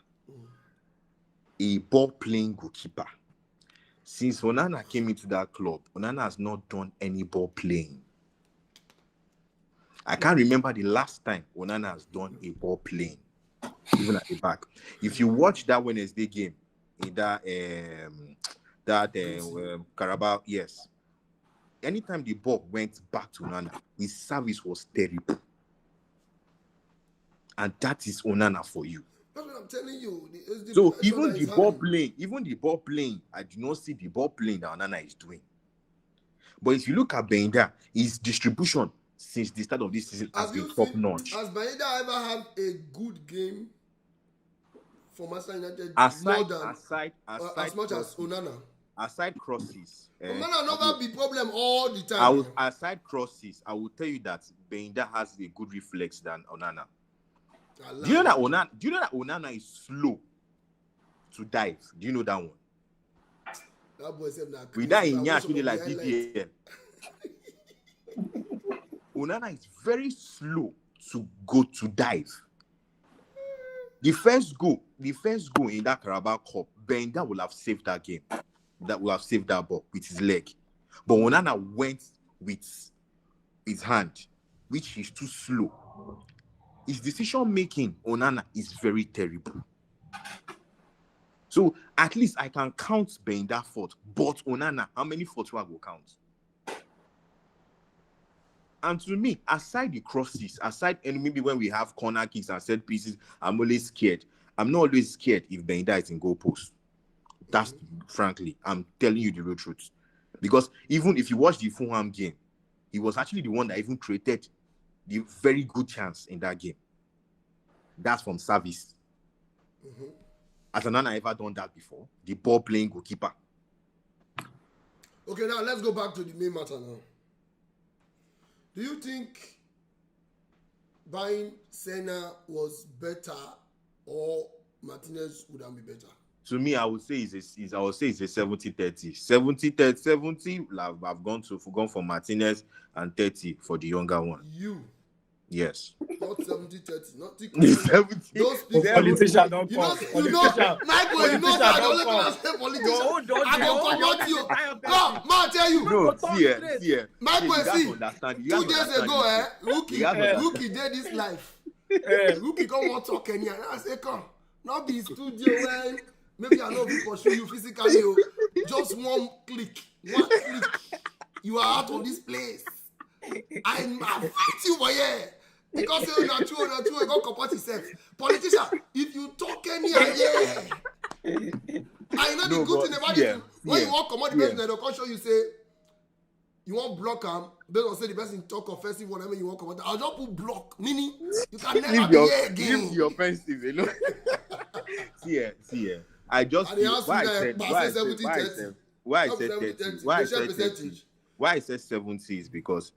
Since Onana came into that club, Onana has not done any ball playing. I can't remember the last time Onana has done a ball playing, even at the back. If you watch that Wednesday game in that Carabao, yes. Anytime the ball went back to Onana, his service was terrible. And that is Onana for you. That's what I'm telling you. So even the ball playing, I do not see the ball playing that Onana is doing. But if you look at Bainda, his distribution since the start of this season has been top notch. Has Bainda ever had a good game for Manchester United? Aside as much as Onana. Aside crosses, Onana never be problem all the time. Aside crosses, I will tell you that Bainda has a good reflex than Onana. Do you know that Onana is slow to dive? Do you know that one? That boy said that. We die in actually like DPL. Onana is very slow to go to dive. The first goal in that Carabao Cup, Bainda will have saved that game. That will have saved that ball with his leg. But Onana went with his hand, which is too slow. His decision making, Onana, is very terrible. So at least I can count Bainda fault, but Onana, how many faults will I go count? And to me, aside the crosses, and maybe when we have corner kicks and set pieces, I'm always scared. I'm not always scared if Bainda is in goal post. That's frankly, I'm telling you the real truth. Because even if you watch the Fulham game, he was actually the one that even created the very good chance in that game. That's from service. Has Onana ever done that before? The ball playing goalkeeper. Okay, now let's go back to the main matter now. Do you think buying Senna was better or Martinez would have been better? To me, I would say it's a 70-30. 70-30. I've gone for Martinez and 30 for the younger one. Yes. Not 70-30, not 70. Don't speak for Politician don't you know, come. you know, Michael, you know that the only don't time I come. say Your politician, own don't I go your come own out you. No, man, tell you. No, talk see, straight. Michael, you guys see, understand. You 2 guys days understand ago, this. You guys understand. Rookie did this life. Rookie come want talk Kenya. I say, come, not be studio when maybe I know we pursue you physically. Oh. Just one click, you are out of this place. I fight you for here. Because you not true, you go comport yourself. Politician, if you talk Kenya, yeah. I know the good thing about it. When you walk come out the person, they'll come show you say, you want block him, based on say the person talk offensive one, I mean you want come out. I'll just put block, meaning you can never be here again. Leave your offensive, you know. see, I just feel why I said 70 is because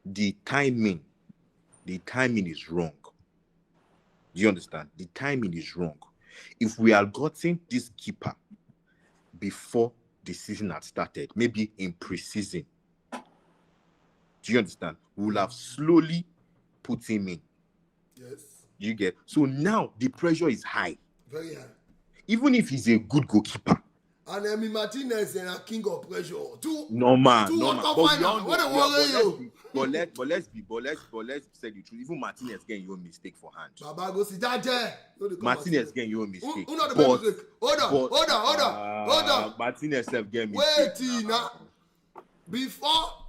the timing is wrong. Do you understand? The timing is wrong. If we had gotten this keeper before the season had started, maybe in pre-season, do you understand? We'll have slowly put him in. Yes. You get? So now the pressure is high. Very high. Even if he's a good goalkeeper. And Martinez is a king of pressure. No man. But let's say the truth. Even Martinez getting your mistake for hand. Baba go sit down there. Martinez getting your mistake. Hold on. Martinez have getting mistake. Wait now. Before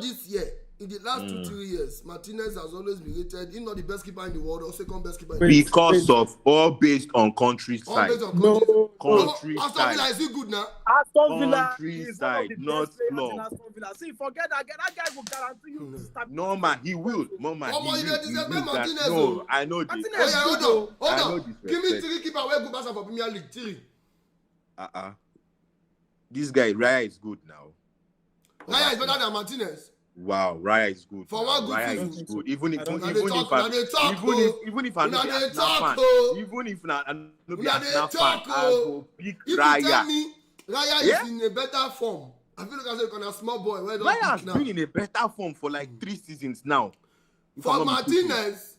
this year, in the last 2-3 years, Martinez has always been rated, if not the best keeper in the world or second best keeper in the world. Because of all based on country side. Country Aston side. Villa is he good now? Aston Villa Country is side, one of the not best players in club. Aston Villa. See, forget that guy will guarantee you stability. No man, he will. No man, he will. No, I know this. Hold I know on. this Give me respect. 3 keeper where good pass for Premier League. 3. This guy Raya is good now. Raya is better than Martinez. Wow, Raya is good. For what good Raya thing? is good. Even if I'm not an Arsenal fan, I will pick If Raya. you tell me Raya is in a better form, I feel like I said, a small boy. Raya has been in a better form for like 3 seasons now. For Martinez,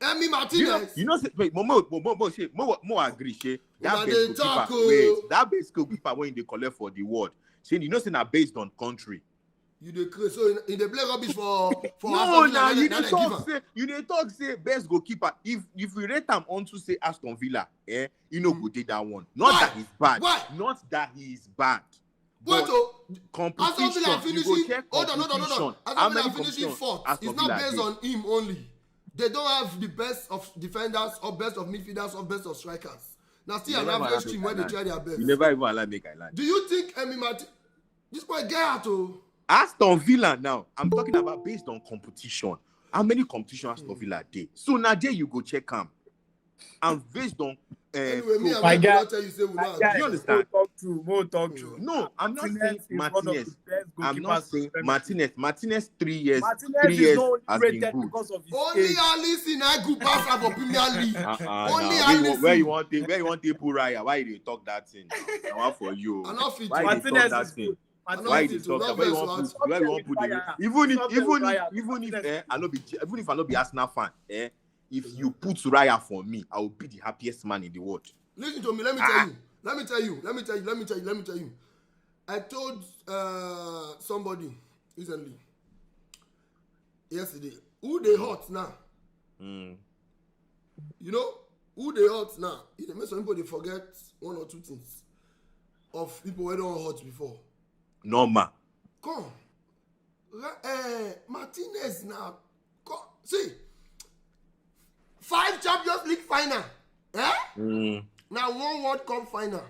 Martinez. You know, wait, more agree, Shay. That base goalkeeper when they collect for the world. Saying you know, saying are based on country. You declare so in the play rubbish for no, now you dey talk say best goalkeeper. If we rate him onto say Aston Villa, you know go take that one. Not Why? that he's bad. Why? Not that he is bad. Wait, competition. Aston Villa finishing. Hold on. How Aston many Villa finishing 4th. Aston It's not Villa based did? on him only. They don't have the best of defenders or best of midfielders or best of strikers. Now still an average team where they try their best. You never even allow make I land. Do you think this boy get out to Aston Villa now? I'm talking about based on competition. How many competition Aston Villa did? So now there you go check him. And based on anyway, me and my guy, tell you say we not. do you understand? More talk true. No, I'm not saying Martinez. I'm not saying Martinez. Martinez 3 years. Martinez 3 is years not has rated been good. because of his Only age. Alice in a good pass for Premier League. Only nah. Alice. Where you want to put Raya? Why you talk that thing? I want for you. I'm not fit. Why you talk Martinez that is thing? good. Why you talk that? Where you want put the even if I not be Arsenal fan, if you put Raya for me, I will be the happiest man in the world. Listen to me. Let me tell you. I told somebody recently, yesterday, who they hot now? You know who they hot now? It makes some people they forget 1 or 2 things of people who don't hot before. Normal. Come, Martinez now. Come, see, 5 Champions League final. Now 1 World Cup final.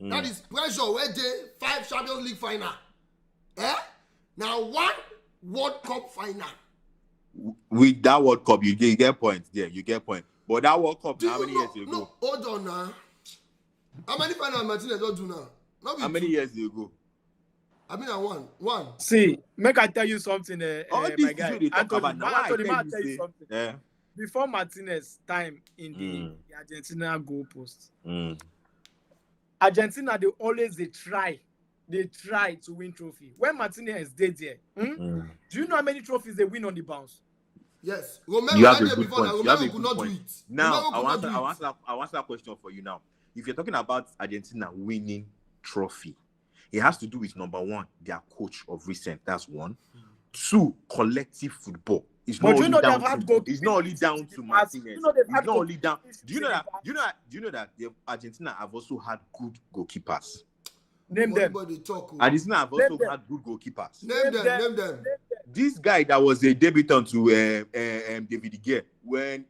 That is pressure where they 5 Champions League final. Now 1 World Cup final. With that World Cup, you get points there. You get point. But that World Cup, how many years ago? No, hold on now. How many finals Martinez don't do now? How many years ago? I mean, one. See, make I tell you something, my guy. Anthony, I tell you something. Yeah. Before Martinez time in the Argentina goal post, Argentina they try to win trophy. When Martinez did there, do you know how many trophies they win on the bounce? Yes. Romero You have that a day good before point. that You have a Romero could good not do point. it. Now, Romero could not do it. I want that question for you now. If you're talking about Argentina winning trophy, it has to do with number one, their coach of recent. That's one. Two, collective football. It's But not you only know they've down had to. goalkeeping It's not only issues down in the to past. Martinez. You know they've It's had not only goalkeeping down. issues Do you know in the that? past. Do you know that the Argentina have also had good goalkeepers? Name them. Everybody talk. Argentina have also Name them. had good goalkeepers. Name them. This guy that was a debutant to David De Gea when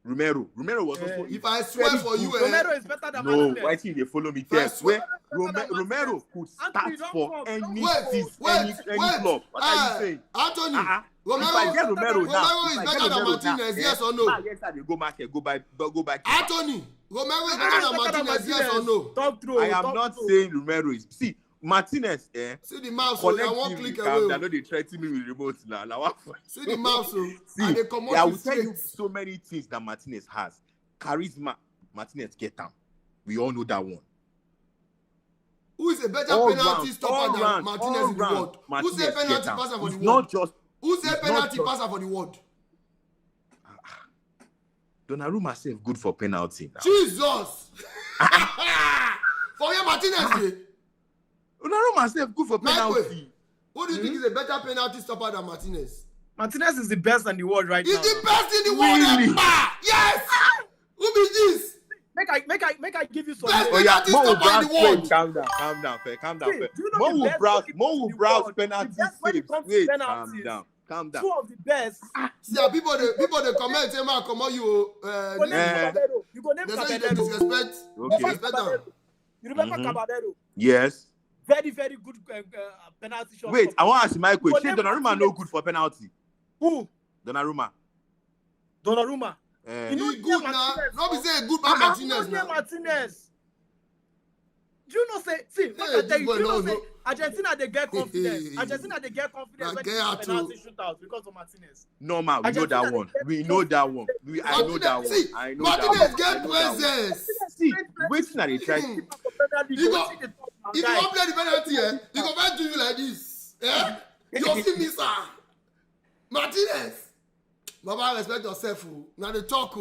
Romero was also. If I swear for you, Romero is better than No, Martinez. why can't they follow me? I Tell swear- where Romero could start Anthony, don't for come, any don't any club. What are you saying? Anthony, If I get Romero now, is better than Martinez, yes or no? Yes, I go market, go buy keeper. Anthony, Romero is better than Martinez, yes or no? Talk through. I am not saying Romero is. See, Martinez, See the mouse, so I won't collectively, click I away. know they threaten me with remote now. Now what? See the mouse, so See, and they come I will out tell you straight. so many things that Martinez has. Charisma, Martinez get down. We all know that one. Who is a better All penalty round, stopper all than round, Martinez all in the round, world? Who's Martinez a penalty get down. passer for the It's world? not just Who's a it's penalty not passer for the world? Donnarumma self good for penalty now. Jesus! For your Martinez, Donnarumma self good for Michael, penalty. who do you think is a better penalty stopper than Martinez? Martinez is the best in the world right He's now. the best in the world Really? ever! Yes! Who be this? Make I give you some. Best Oh yeah, penalty Mo will stopper in the browse. world. Calm down, calm down. See, do you know Mo the will best browse. goalkeepers Mo in will the browse world? penalty The best when it saves. comes to Wait, penalties. calm down. Two of the best. See, people they comment say, "Man, come on, you." You go name Caballero. You go name They say you dey Caballero. disrespect. Okay. Disrespect am. You remember Mhm. Caballero? Yes. Very, very good penalty shot. Wait, I want to ask you my question. name Donnarumma no Martinez. good for penalty. Who? Donnarumma. Donnarumma. Eh. You know He good now. Martinez, No be no? say good man Martinez You know now. Martinez. Do you know say? See, Hey, what I tell this you, boy do you know no, say? no. Argentina they get confidence. Argentina they get confidence Na when get they out penalty shootout because of Martinez. Normal, we know Argentina, that one. they We get know that one. I know that one. See, I know Martinez that one. get I know that one. presence. See, waiting at the try. Hmm. If If you wan play the penalty, he go first do you like this. You go see me, sir. Martinez. Baba, respect yourself. Now they talk.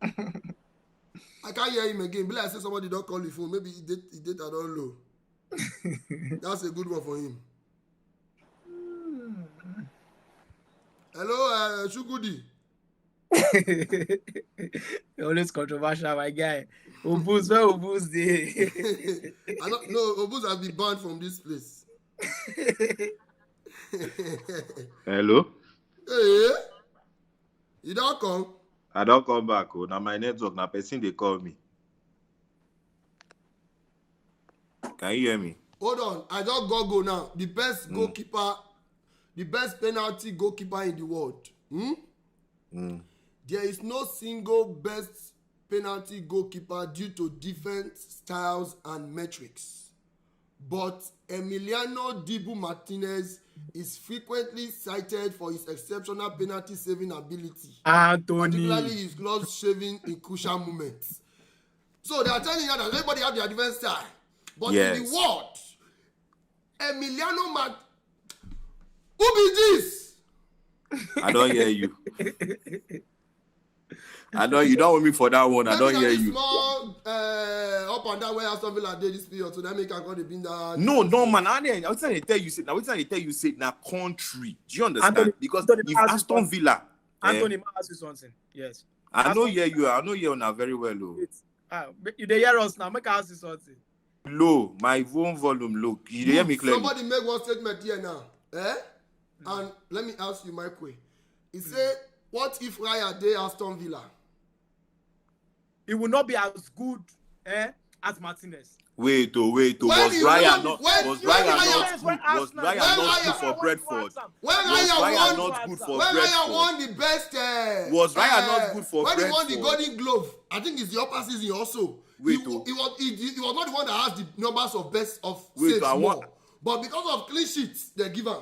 I can't hear him again. Be like say somebody don't call the phone. Maybe he did that all low. That's a good one for him. Hello, Shugudi. You're always controversial, my guy. Obuz, where Obuz dey? I don't know. Obuz has been banned from this place. Hello? Hey, you don't come. I don't come back. Oh, now my network, now person they call me. Can you hear me? Hold on. I just go now. The best goalkeeper, the best penalty goalkeeper in the world. There is no single best penalty goalkeeper due to defense styles and metrics. But Emiliano Dibu Martinez is frequently cited for his exceptional penalty saving ability, particularly Anthony. his glove shaving in crucial moments. So they are telling you that everybody have their defense style. But in the world, Emiliano Martinez, who be this? I don't hear you. I know you don't want me for that one. I don't hear you. Small up and down where Aston Villa did this period, so that make I got the bin that. No, man. I was trying to tell you, say now country. Do you understand? Anthony, Because Anthony, if Aston Villa, Anthony, may I ask you something? Yes. I know hear you. I know you now very well. Oh. You dey hear us now. Make I ask you something. Low, my phone volume low. You hear me clearly? Somebody make one statement here now. And let me ask you my question. He said, what if Raya dey Aston Villa? It will not be as good as Martinez. Wait. Was Raya not good for Brentford? When Raya won the best. Was Raya not good for when Brentford? he won the Golden Glove, I think it's the upper season also. He was not the one that has the numbers of best of saves more. But because of clean sheets they give him.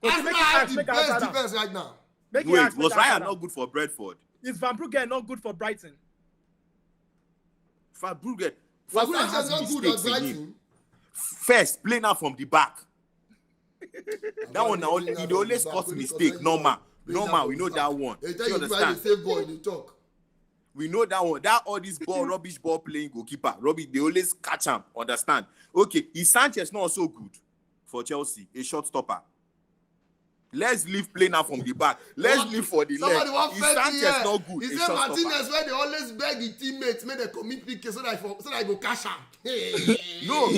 Arsenal has the best defense right now. Wait, was Raya not good for Brentford? Is Van Brugge not good for Brighton? Van Brugge Was has Sanchez not good mistakes at in him. Brighton? First, play now from the back. That one now, he always cause mistake. Normal, we know that one. They tell You you try to understand? save ball, they talk. We know that one. That all this ball, rubbish ball playing goalkeeper. Rubbish, they always catch him. Understand? Okay, is Sanchez not so good for Chelsea? A short stopper. Let's leave play now from the back. Let's leave for the Somebody left. Is Sanchez not good? He A said short Martinez stopper. where they always beg the teammates make they commit PK so that I go cash out. No.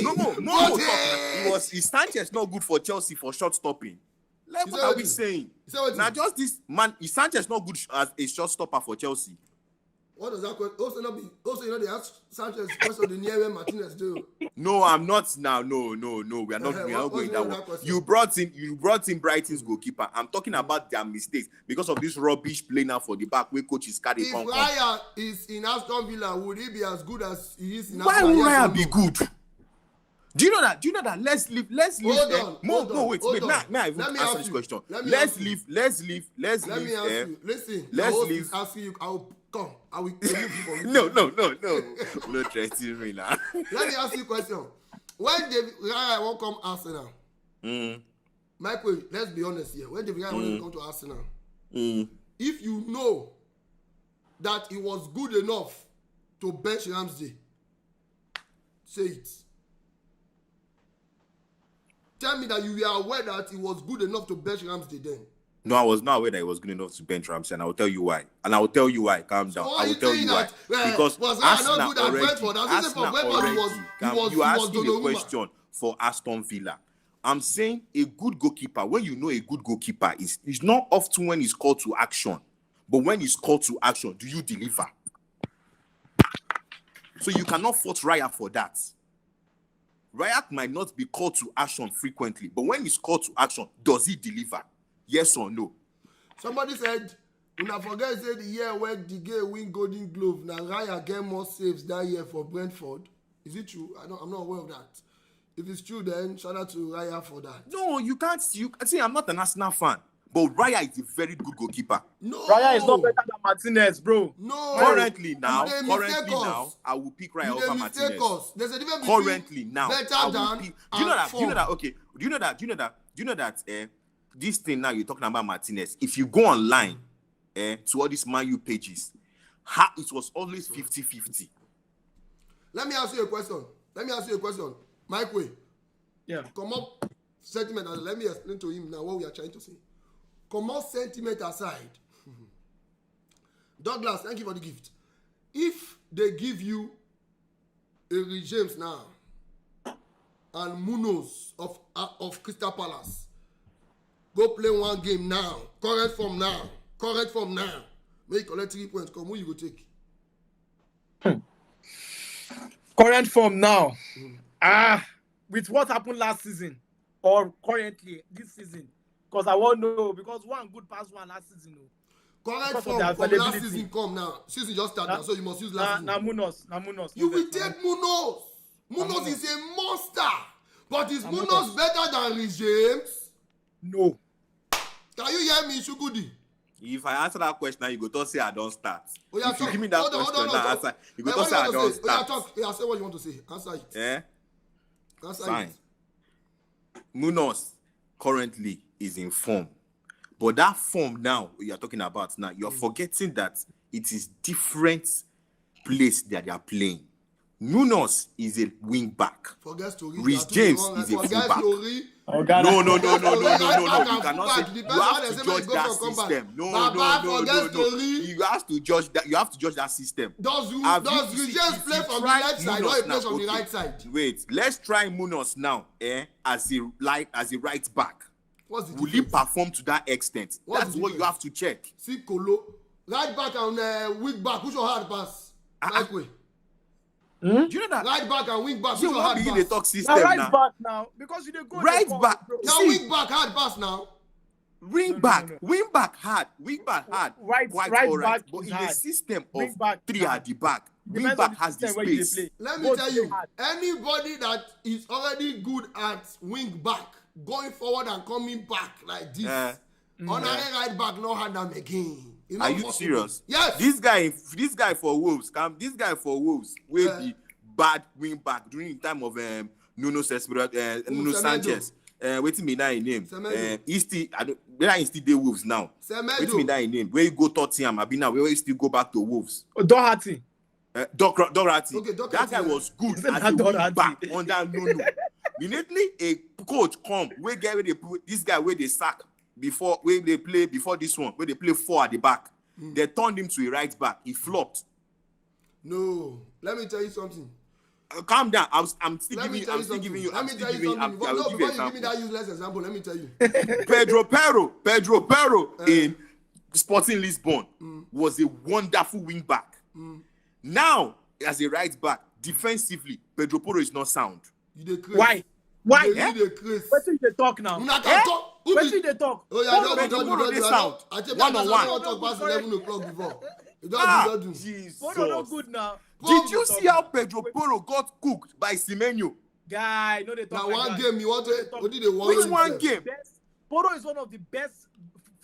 But, Is Sanchez not good for Chelsea for short stopping? Like, He what said are what we he- saying? he said what he- Now, just this man, is Sanchez not good as a short stopper for Chelsea? What does that question? Also, not be. Also, they ask Sanchez question the near where Martinez do. No, I'm not now. No. We are not. We are not What's going the that other one. question? You brought in Brighton's goalkeeper. I'm talking about their mistakes because of this rubbish play now for the back where coach is carrying. If Raya is in Aston Villa, would he be as good as he is in Why Aston would Villa? Raya be good? Do you know that? Let's leave. Hold on. Wait. May I even Let me answer ask this you. question? Let me Let's ask you. leave. Let me ask you. Listen. let's the host leave- is asking you. I will come. I will remove you from it. No. No threatening me now. Let me ask you a question. When David Raya won't come Arsenal, Michael, let's be honest here. When David Raya wanted to come to Arsenal, if you know that he was good enough to bench Ramsey, say it. Tell me that you were aware that he was good enough to bench Ramsey then. No, I was not aware that he was good enough to bench Ramsey, and I will tell you why. Calm down. why I will you tell saying you why. that, Because was Raya not Arsenal good at Brentford? I was saying for Brentford, you was asking a Donnarumma. question for Aston Villa. I'm saying a good goalkeeper, when you know a good goalkeeper, is not often when he's called to action. But when he's called to action, do you deliver? So you cannot fault Raya for that. Raya might not be called to action frequently, but when he's called to action, does he deliver? Yes or no? Somebody said, una forget say the year where the guy win Golden Glove, now Raya get more saves that year for Brentford. Is it true? I'm not aware of that. If it's true, then shout out to Raya for that. No, you can't. See, I'm not an Arsenal fan, but Raya is a very good goalkeeper. No. Raya is not better than Martinez, bro. No. Currently now, You dey mistake us. I will pick Raya You over dey mistake Martinez. us. There's a difference between Currently now, better I will than pick. Do you know that? and form. Okay. Do you know that? This thing now you're talking about Martinez. If you go online, to all these Man U pages, it was always 50-50. Let me ask you a question. Mike Way. Yeah. Come up sentiment and let me explain to him now what we are trying to say. Come up sentiment aside. Douglas, thank you for the gift. If they give you a James now and Munoz of Crystal Palace, go play one game now. Current form now. Make collect 3 points. Come, who you go take? Current form now. With what happened last season or currently this season, because I won't know because one good pass one last season. Correct Because of form the from last availability. season come now. Season just started now, so you must use last Na season. Munoz. You will take Munoz. Munoz is a monster. But is Munoz better than Rhys James? No. Can you hear me, Shugudi? If I answer that question now, you go to say I don't start. Oh, yeah, If you talk. give me that Hold on, question hold on, now, talk. answer. You go Eh, to what say I you don't want to say? Oh, yeah, start. talk. Yeah, say what you want to say. Answer it. Eh? Answer Fine. it. Munoz currently is in form. But that form now you're talking about now, you're forgetting that it is different place that they are playing. Munoz is a wing back. Forget story. Rhys James is a fullback. Story. No. You cannot say It you depends on have how to they say judge go that from comeback. system. No. Forget story. You have to judge that. You have to judge that system. Does Have you Rhys James if play you from the try left side or Munoz he plays now, from the okay. right side? Wait, let's try Munoz now, as a right back. What's the Will he difference? perform to that extent? What's That's the what you difference? have to check. See Kolo. Right back and wing back. Which one hard pass? Right way. Do you know that? Right back and wing back. Which You one won't hard begin the pass? talk system Now right now. back now because you dey go Right dey come, back. bro. Now See. wing back hard pass now. Wing back hard. Right Quite back alright. is But in hard. the system Wing of back three hard. at the back, wing Depends on back the has the system where you dey space. play. Let me Both tell dey you, hard. anybody that is already good at wing back, going forward and coming back like this, on a right back, no hand them again. It's not Are you possible. serious? Yes. This guy for Wolves, will be bad wing back during the time of Nuno Semedo. Sanchez. waiting me that name. Semedo. He still, where he still dey Wolves now. Waiting me that name. Where you go Tottenham, Abi now, where you still go back to Wolves. Doherty. Doherty. Okay, Doherty, That guy yeah. was good Isn't as that a wing Doherty? back under Nuno. Immediately a coach come, where get where they put this guy where they sack before where they play before this one, where they play 4 at the back. They turned him to a right back. He flopped. No, let me tell you something. Calm down. I'm still Let me giving. tell I'm you still something. giving you. Let I'm me still tell you giving. something. I will Before give you you give me example. that useless example, let me tell you. Pedro Pero in Sporting Lisbon was a wonderful wing back. Now, as a right back, defensively, Pedro Pero is not sound. You dey craze. Why? Why? You dey craze. What do they talk now? Una can talk. Who What be- do they talk? Oh yeah, Pedro don't do. Porro dey sound. I tell you, One on that's one. why I talk past 11 o'clock before. You Ah, don't do. Jesus. Poro no good now. Did you see how Pedro Porro got cooked by Semenyo? Guy, no they Now talk like one that. game you want to. What did they want? Which one game? Poro is one of the best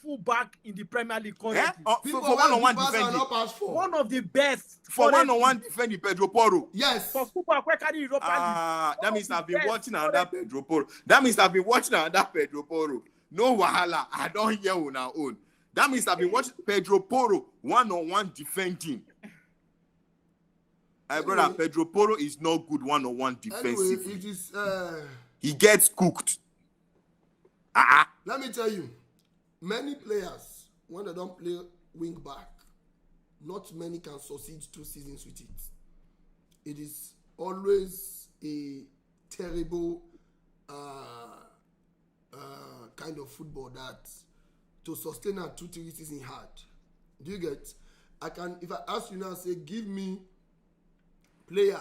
fullback in the Premier League Eh? currently. People For one-on-one pass and defending. not pass for. One of the best. For currently. one-on-one defending Pedro Porro. Yes. For fullback, where can you Europa League? That means One of I've the been best watching another Pedro Porro. That means I've been watching another Pedro Porro. No wahala. I don't hear on our own. That means I've been watching Pedro Porro one-on-one defending. My brother, Pedro Porro is not good one-on-one defensively. Anyway, it is. He gets cooked. Let me tell you, many players when they don't play wing back, not many can succeed 2 seasons with it. It is always a terrible kind of football that to sustain a 2-3 season hard. Do you get? If I ask you now, say give me player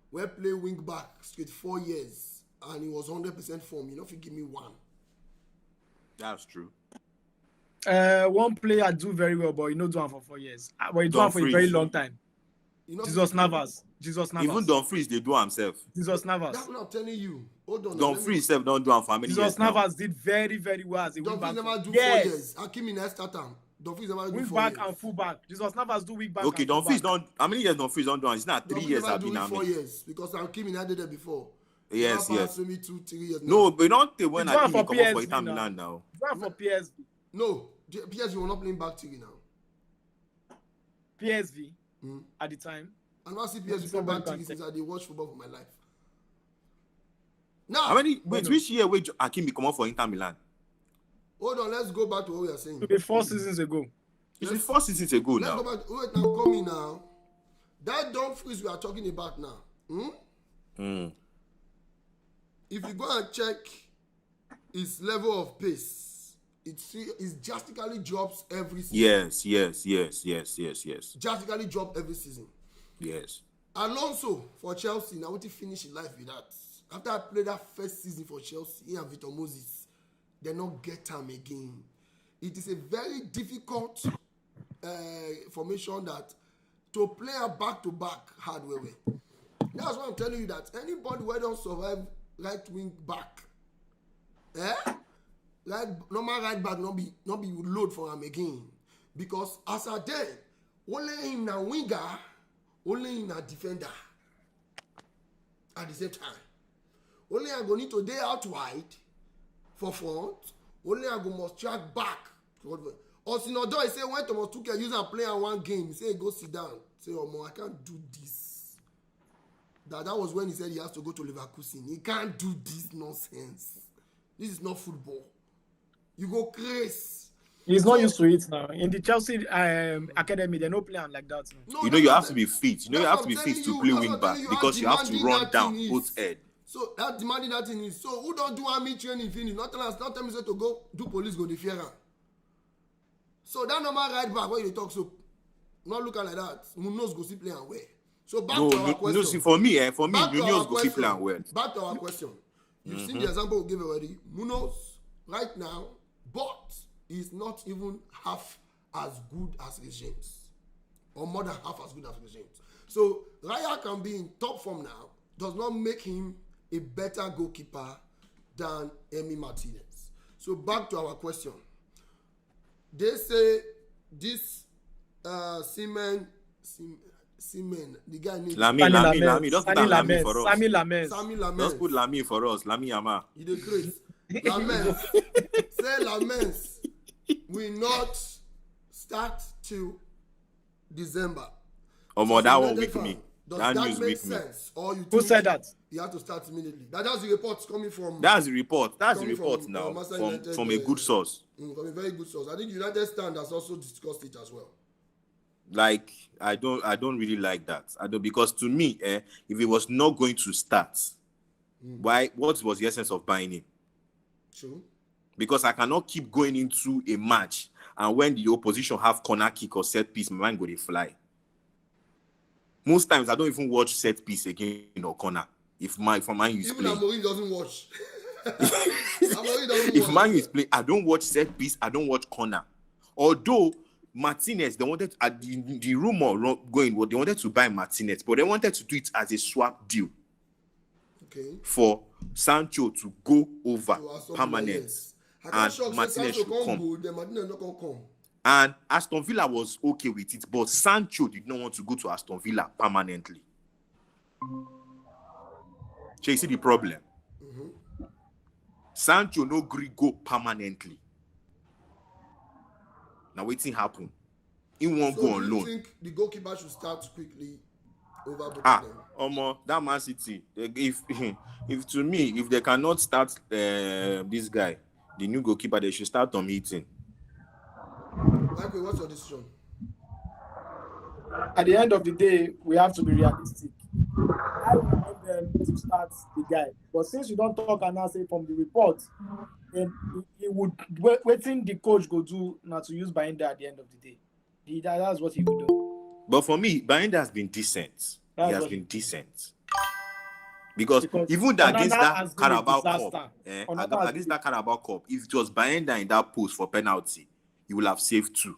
where play wing back straight 4 years and he was 100% form, you know if you give me one. That's true. One player do very well, but you know do one for 4 years. But he do one for a Dumfries. very long time. You know, Jesus Navas. Even Dumfries, they do himself. Jesus Navas. that's what I'm telling you. Hold on. Dumfries himself don't do him for how many Jesus years now? Navas did very, very well as a wing Dumfries back. never do Yes. 4 years. Hakimi next start time. Dumfries never do Wing 4 back years. and full back. Jesus Navas do wing back. Okay, and Dumfries full back. don't. How many years Dumfries don't do? It's not 3 Dumfries years. never I've do been it now. 4 years because Hakimi never did it before. Yes, Never yes. passed maybe 2-3 years. No, now. but don't think when It's one Hakimi for come up for PSV Inter now. Milan now. Do one for PSV. No, PSG will not playing back to you now. PSV at the time. And I see PSG play back to you since I did watch football for my life. Now, How many? Wait, which year wait Hakimi come up for Inter Milan? hold on, let's go back to what we are saying. To be 4 seasons ago. It's 4 seasons ago Let's now. go back. Wait, now call me now. That Dumfries we are talking about now. If you go and check his level of pace, it drastically drops every season. Yes. Drastically drop every season. Yes. Alonso for Chelsea, now what he finish his life with that. After I played that first season for Chelsea, he and Victor Moses, they not get time again. It is a very difficult formation that to play a back-to-back hard way. That's why I'm telling you that anybody who don't survive right wing back, normal right back not be load for him again. Because as a day, only in a winger, only in a defender at the same time. Only I go need to day out wide for front. Only I go must track back. Or Sinodo, he say when Thomas Tuchel use and play in one game, he say go sit down. Say, oh man, I can't do this. That was when he said he has to go to Leverkusen. He can't do this nonsense. This is not football. You go crazy. He's not used to it now. In the Chelsea academy, they're not playing like that. No, You know you have to be fit. You know you have to be fit to play wing back because you have to run down both head. So that demanding that thing is. So who don't do army training finish? Not tell me say to go do police go the fear. So that normal right back when you talk so not looking like that. Munoz go see play and well. So back to our question. See, for me, Back to Munoz our go keep question. playing well. Back to our question. You've seen the example we gave already. Munoz right now, but he's not even half as good as James, or more than half as good as James. So Raya can be in top form now. Does not make him a better goalkeeper than Emi Martinez. So back to our question. They say this Seaman, the guy named Lamy. Just put that Lamy for us. Sami Lammens. Sami Lammens. Just put Lamy for us. Lamy Yama. You dey craze. Lammens. Say Lammens will not start till December. That one weak me. Does That that news make weak me. sense? Or you Who think said that? you have to start immediately? That's the reports coming from. That's the report. That's the coming report from, now Manchester from United, a good source. From a very good source. I think United Stand has also discussed it as well. Like I don't really like that. I don't, because to me, if it was not going to start, why? What was the essence of buying him? True. Because I cannot keep going into a match and when the opposition have corner kick or set piece, my mind go dey fly. Most times I don't even watch set piece again or corner. If Man U is Even playing, Amorim doesn't watch. Amorim doesn't if watch. Man U is playing, I don't watch set piece. I don't watch corner. Although Martinez, they wanted the rumor going, they wanted to buy Martinez, but they wanted to do it as a swap deal. Okay. For Sancho to go over So permanent, yes. and Martinez should come. Good, then Martinez not gonna come. And Aston Villa was okay with it, but Sancho did not want to go to Aston Villa permanently. So you see the problem. Sancho no agree go permanently. Now waiting happen. He won't go on loan. Do you think the goalkeeper should start quickly over both of them? That Man City. If to me, if they cannot start this guy, the new goalkeeper, they should start on meeting. Michael, what's your decision? At the end of the day, we have to be realistic. I want them to start the guy, but since you don't talk and now say from the report, then he would waiting the coach go do now to use Bayinda at the end of the day. That's what he would do. But for me, Bayinda has been decent. He has been decent. Because even that against that Carabao Cup, against that Carabao Cup, if it was Bayinda in that post for penalty, he will have saved 2.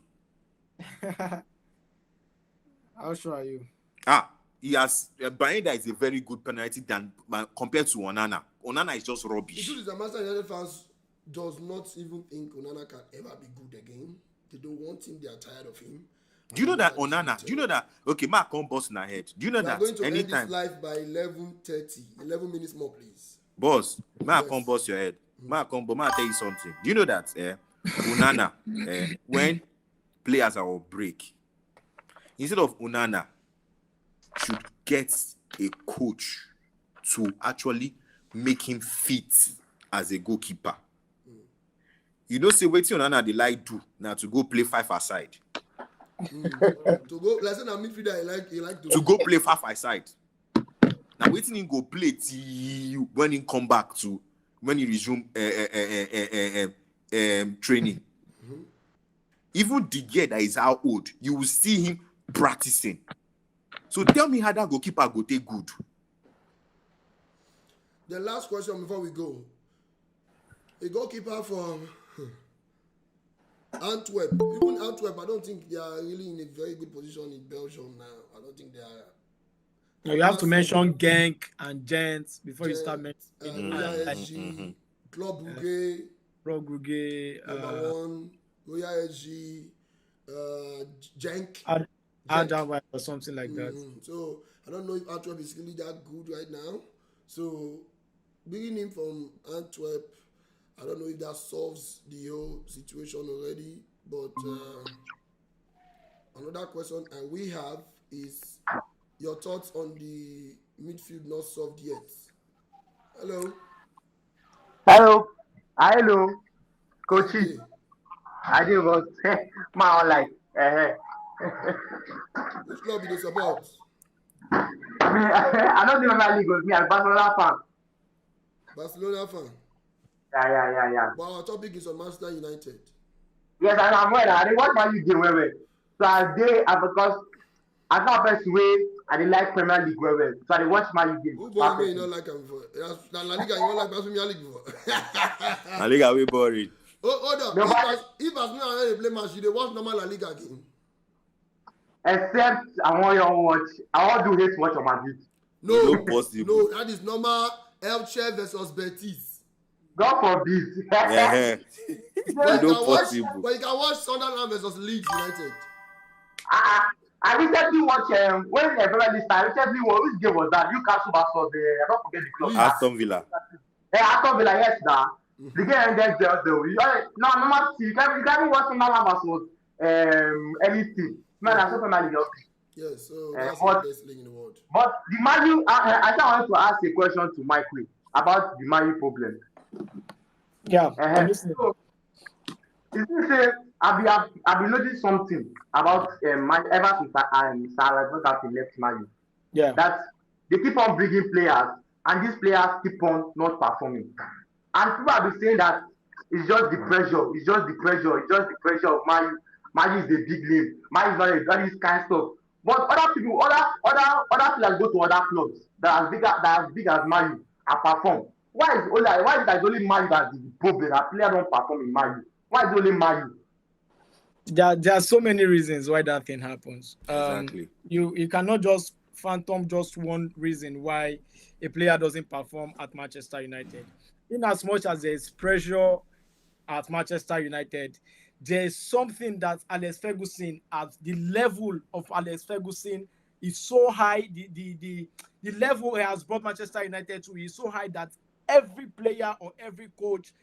How sure are you? He has Bayinda is a very good penalty than compared to Onana. Onana is just rubbish. The truth is that Manchester United fans does not even think Onana can ever be good again. They don't want him. They are tired of him. Do you know that Onana? Do you know that? Okay, Mark, come boss in our head. Do you know that? We are going to anytime end this live by 11:30. 11 minutes more, please. Boss, Mark, come boss your head. Mark, come, but Mark, tell you something. Do you know that? Onana, when players are on break, instead of Onana, should get a coach to actually make him fit as a goalkeeper. You don't say waiting Onana they like do now to go play 5 aside. To go, like say na midfielder, he like to go play 5 aside. Now waiting him go play till when he come back to when he resume training. Even the year that is how old, you will see him practicing. So tell me how that goalkeeper go take good. The last question before we go. A goalkeeper from Antwerp. Even Antwerp, I don't think they are really in a very good position in Belgium now. I don't think they are. No, you have to mention Genk and Gent before you start mentioning Royal SG, Club Brugge, number 1, Royal SG, Genk. Adama or something like that. So I don't know if Antwerp is really that good right now. So bringing him from Antwerp, I don't know if that solves the whole situation already. But another question and we have is your thoughts on the midfield not solved yet. Hello. Hello, coachy. I didn't was my life. Which club do they support? I don't think my league was me. I'm Barcelona fan. Barcelona fan. Yeah. But our topic is on Manchester United. Yes, I'm aware. I didn't watch my league game well. So because I can't best way I didn't like Premier League well. So I didn't watch my league game. Who boy me you don't like him before? La Liga you don't like Premier League before? La Liga we boring. Hold on. If Arsenal play match, they watch normal La Liga game. Except I want you to watch. I want to hate watch on Madrid. No, that is normal. Elche versus Betis. God forbid. Yeah. But you can watch Sunderland versus Leeds United. I recently watched when the Premier League started. Which game was that? Newcastle versus I don't forget the club. Aston Villa. Aston Villa, yes, now. The game ended just though. No, normal team. You can't watch Lammens was anything. Man, I saw Premier League. Yes, so Uh, that's the but best league in the world. but the Man U, I just wanted to ask a question to Michael about the Man U problem. Yeah, I'm listening. So is this say I've been noticing something about ever since Sir Alex left Man U Yeah. that they keep on bringing players and these players keep on not performing. And people have been saying that it's just the pressure, it's just the pressure, it's just the pressure of Man U. Man U is a big name, Man U is not all this kind of stuff. But other people, other players go to other clubs that are as big as Man U and perform. Why is it that it's only Man U that's the problem that players don't perform in Man U? Why is it only Man U? There are so many reasons why that thing happens. Exactly. You cannot just phantom just one reason why a player doesn't perform at Manchester United. In as much as there's pressure at Manchester United, there's something that Alex Ferguson, at the level of Alex Ferguson, is so high. The level he has brought Manchester United to is so high that every player or every coach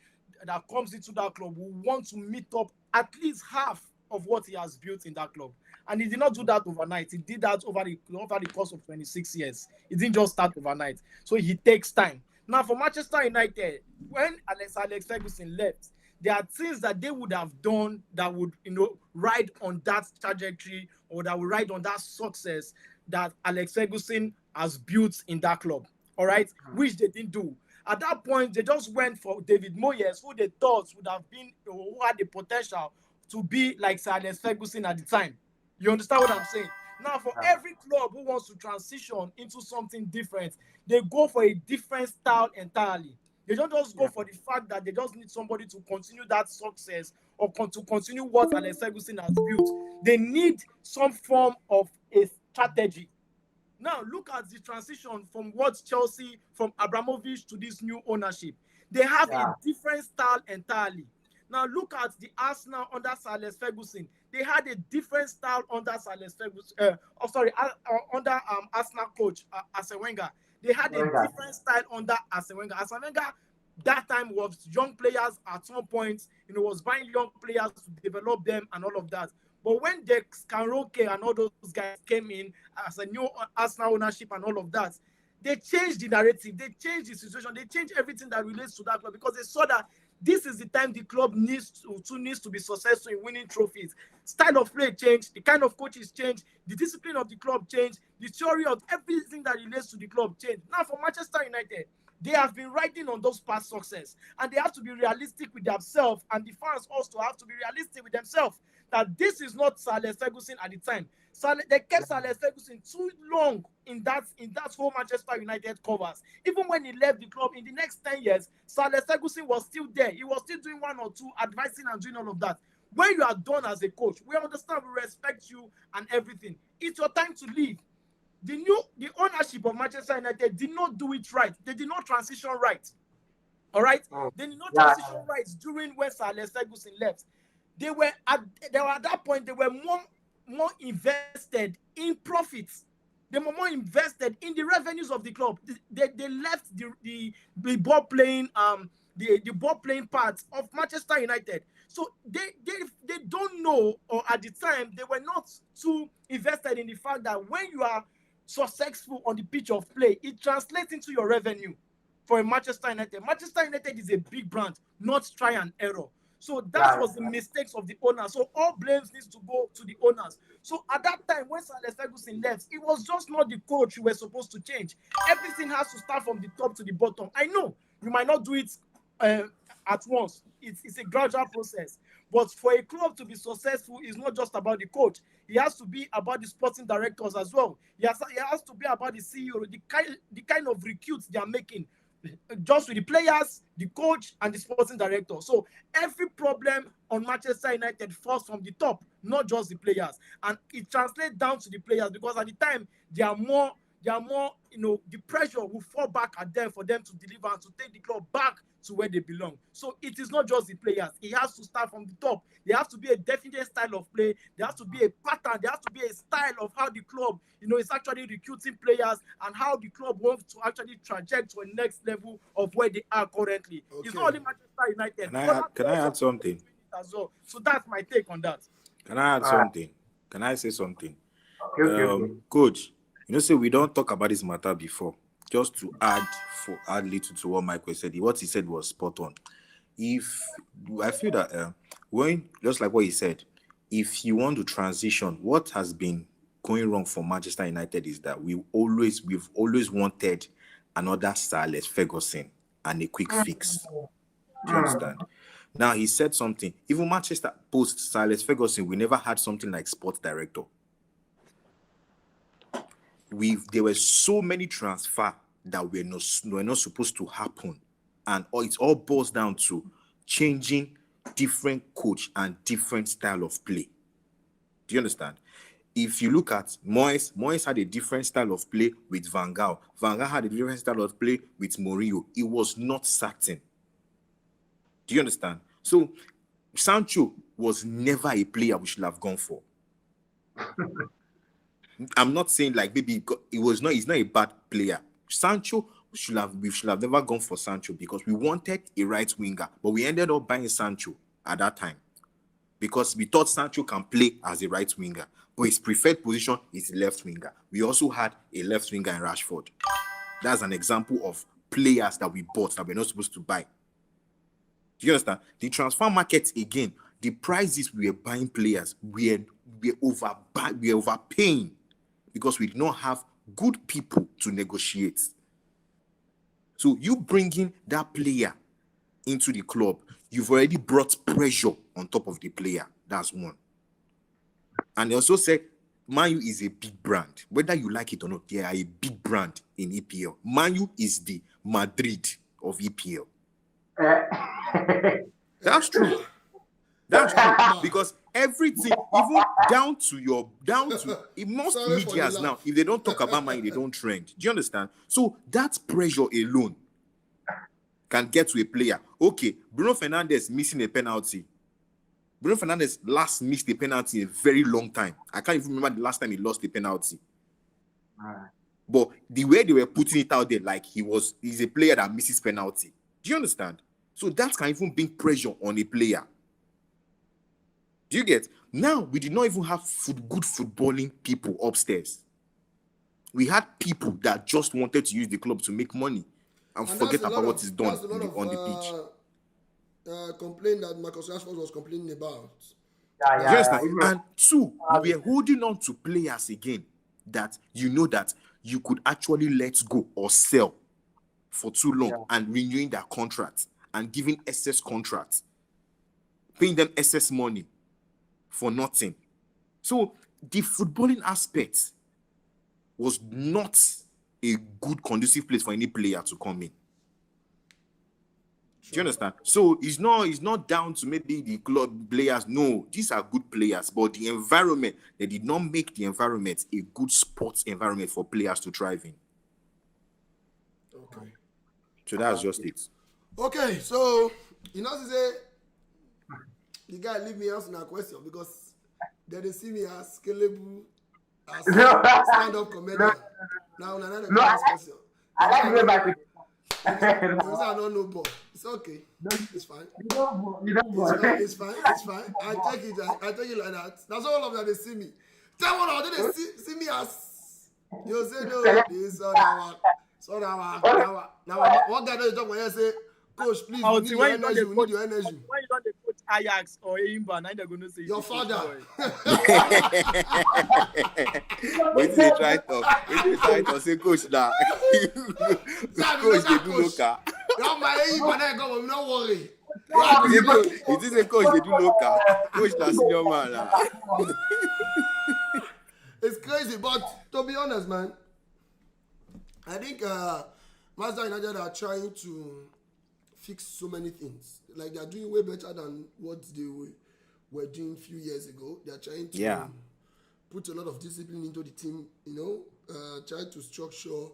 that comes into that club will want to meet up at least half of what he has built in that club. And he did not do that overnight. He did that over the course of 26 years. It didn't just start overnight. So he takes time. Now, for Manchester United, when Alex Ferguson left, there are things that they would have done that would, ride on that trajectory or that would ride on that success that Alex Ferguson has built in that club. All right, which they didn't do. At that point, they just went for David Moyes, who they thought would have been, who had the potential to be like Sir Alex Ferguson at the time. You understand what I'm saying? Now, for every club who wants to transition into something different, they go for a different style entirely. They don't just go for the fact that they just need somebody to continue that success or to continue what Alex Ferguson has built. They need some form of a strategy. Now, look at the transition from what Chelsea, from Abramovich to this new ownership. They have a different style entirely. Now, look at the Arsenal under Sir Alex Ferguson. They had a different style under Sir Alex Ferguson. Under Arsenal coach Arsene Wenger. They had a different style under Arsene Wenger. Arsene Wenger that time was young players at some point. Was buying young players to develop them and all of that. But when the Skanroke and all those guys came in as a new Arsenal ownership and all of that, they changed the narrative, they changed the situation, they changed everything that relates to that club because they saw that this is the time the club needs to be successful in winning trophies. Style of play changed, the kind of coaches changed, the discipline of the club changed, the theory of everything that relates to the club changed. Now for Manchester United, they have been riding on those past success and they have to be realistic with themselves, and the fans also have to be realistic with themselves that this is not Sir Alex Ferguson at the time. They kept Sir Alex Ferguson too long in that whole Manchester United covers. Even when he left the club in the next 10 years, Sir Alex Ferguson was still there. He was still doing one or two, advising and doing all of that. When you are done as a coach, we understand, we respect you and everything. It's your time to leave. The ownership of Manchester United did not do it right. They did not transition right. All right? They did not transition right during when Sir Alex Ferguson left. They were at that point, they were more invested in profits. They were more invested in the revenues of the club. They left the ball playing the ball playing part of Manchester United. So they don't know, or at the time they were not too invested in the fact that when you are successful on the pitch of play, it translates into your revenue for a Manchester United. Manchester United is a big brand, not try and error. So that was the mistakes of the owners. So all blames needs to go to the owners. So at that time, when Sir Alex Ferguson left, it was just not the coach you were supposed to change. Everything has to start from the top to the bottom. I know you might not do it at once. It's a gradual process. But for a club to be successful, it's not just about the coach. It has to be about the sporting directors as well. It has to be about the CEO, the kind of recruits they are making, just with the players, the coach, and the sporting director. So every problem on Manchester United falls from the top, not just the players. And it translates down to the players because at the time they are more, the pressure will fall back at them for them to deliver and to take the club back to where they belong. So it is not just the players. It has to start from the top. There has to be a definite style of play. There has to be a pattern. There has to be a style of how the club, is actually recruiting players and how the club wants to actually traject to a next level of where they are currently. It's not only Manchester United. Can I add something? As well. So that's my take on that. Can I add something? Can I say something? Okay. Coach, say we don't talk about this matter before. Just to add little to what Michael said. What he said was spot on. I feel that when, just like what he said, if you want to transition, what has been going wrong for Manchester United is that we've always wanted another Sir Alex Ferguson and a quick fix. Do you understand? Now he said something. Even Manchester post Sir Alex Ferguson, we never had something like sports director. There were so many transfer that were not supposed to happen, and it all boils down to changing different coach and different style of play. Do you understand? If you look at Moyes had a different style of play with Van Gaal. Van Gaal had a different style of play with Mourinho. It was not certain. Do you understand? So Sancho was never a player we should have gone for. I'm not saying like maybe he's not a bad player. Sancho we should have never gone for Sancho because we wanted a right winger, but we ended up buying Sancho at that time because we thought Sancho can play as a right winger, but his preferred position is left winger. We also had a left winger in Rashford. That's an example of players that we bought that we're not supposed to buy. Do you understand? The transfer market again, the prices we were buying players, we're overpaying because we did not have good people to negotiate. So you bringing that player into the club, you've already brought pressure on top of the player. That's one. And they also said, Man U is a big brand. Whether you like it or not, they are a big brand in EPL. Man U is the Madrid of EPL. That's true. That's true. Because everything, even down to most medias now, if they don't talk about Man U, they don't trend. Do you understand? So that pressure alone can get to a player. Okay, Bruno Fernandes missing a penalty. Bruno Fernandes last missed a penalty in a very long time. I can't even remember the last time he lost a penalty. But the way they were putting it out there, like he's a player that misses penalty. Do you understand? So that can even bring pressure on a player. Do you get? Now, we did not even have good footballing people upstairs. We had people that just wanted to use the club to make money and forget about what is done on the pitch. Complaint that Marcus Rashford was complaining about. And two, we are holding on to players again that that you could actually let go or sell for too long and renewing their contracts and giving excess contracts, paying them excess money for nothing. So the footballing aspect was not a good conducive place for any player to come in. Do you understand? So it's not down to maybe the club players. No, these are good players, but the environment, they did not make the environment a good sports environment for players to thrive in. Okay. So that's just it. Okay, so say the guy leave me asking a question because they see me as scalable, as stand-up comedian. Now another question. I like to go back to I don't know, but it's okay. It's fine. It's fine. I take it like that. That's all of them they see me. Tell one of them they see me as you say no. This now what guy does talk when you say, Coach, please, we need your energy. We need your energy. Why you don't coach Ajax or Eimba? Now they're going to say your father. When they try to say, Coach, now. Coach, they do local. Now my Eimba now go, we don't worry. It is a coach, they do local. Coach, that's senior man. It's crazy, but to be honest, man, I think Manchester United are trying to fix so many things. Like, they're doing way better than what they were doing a few years ago. They're trying to put a lot of discipline into the team, try to structure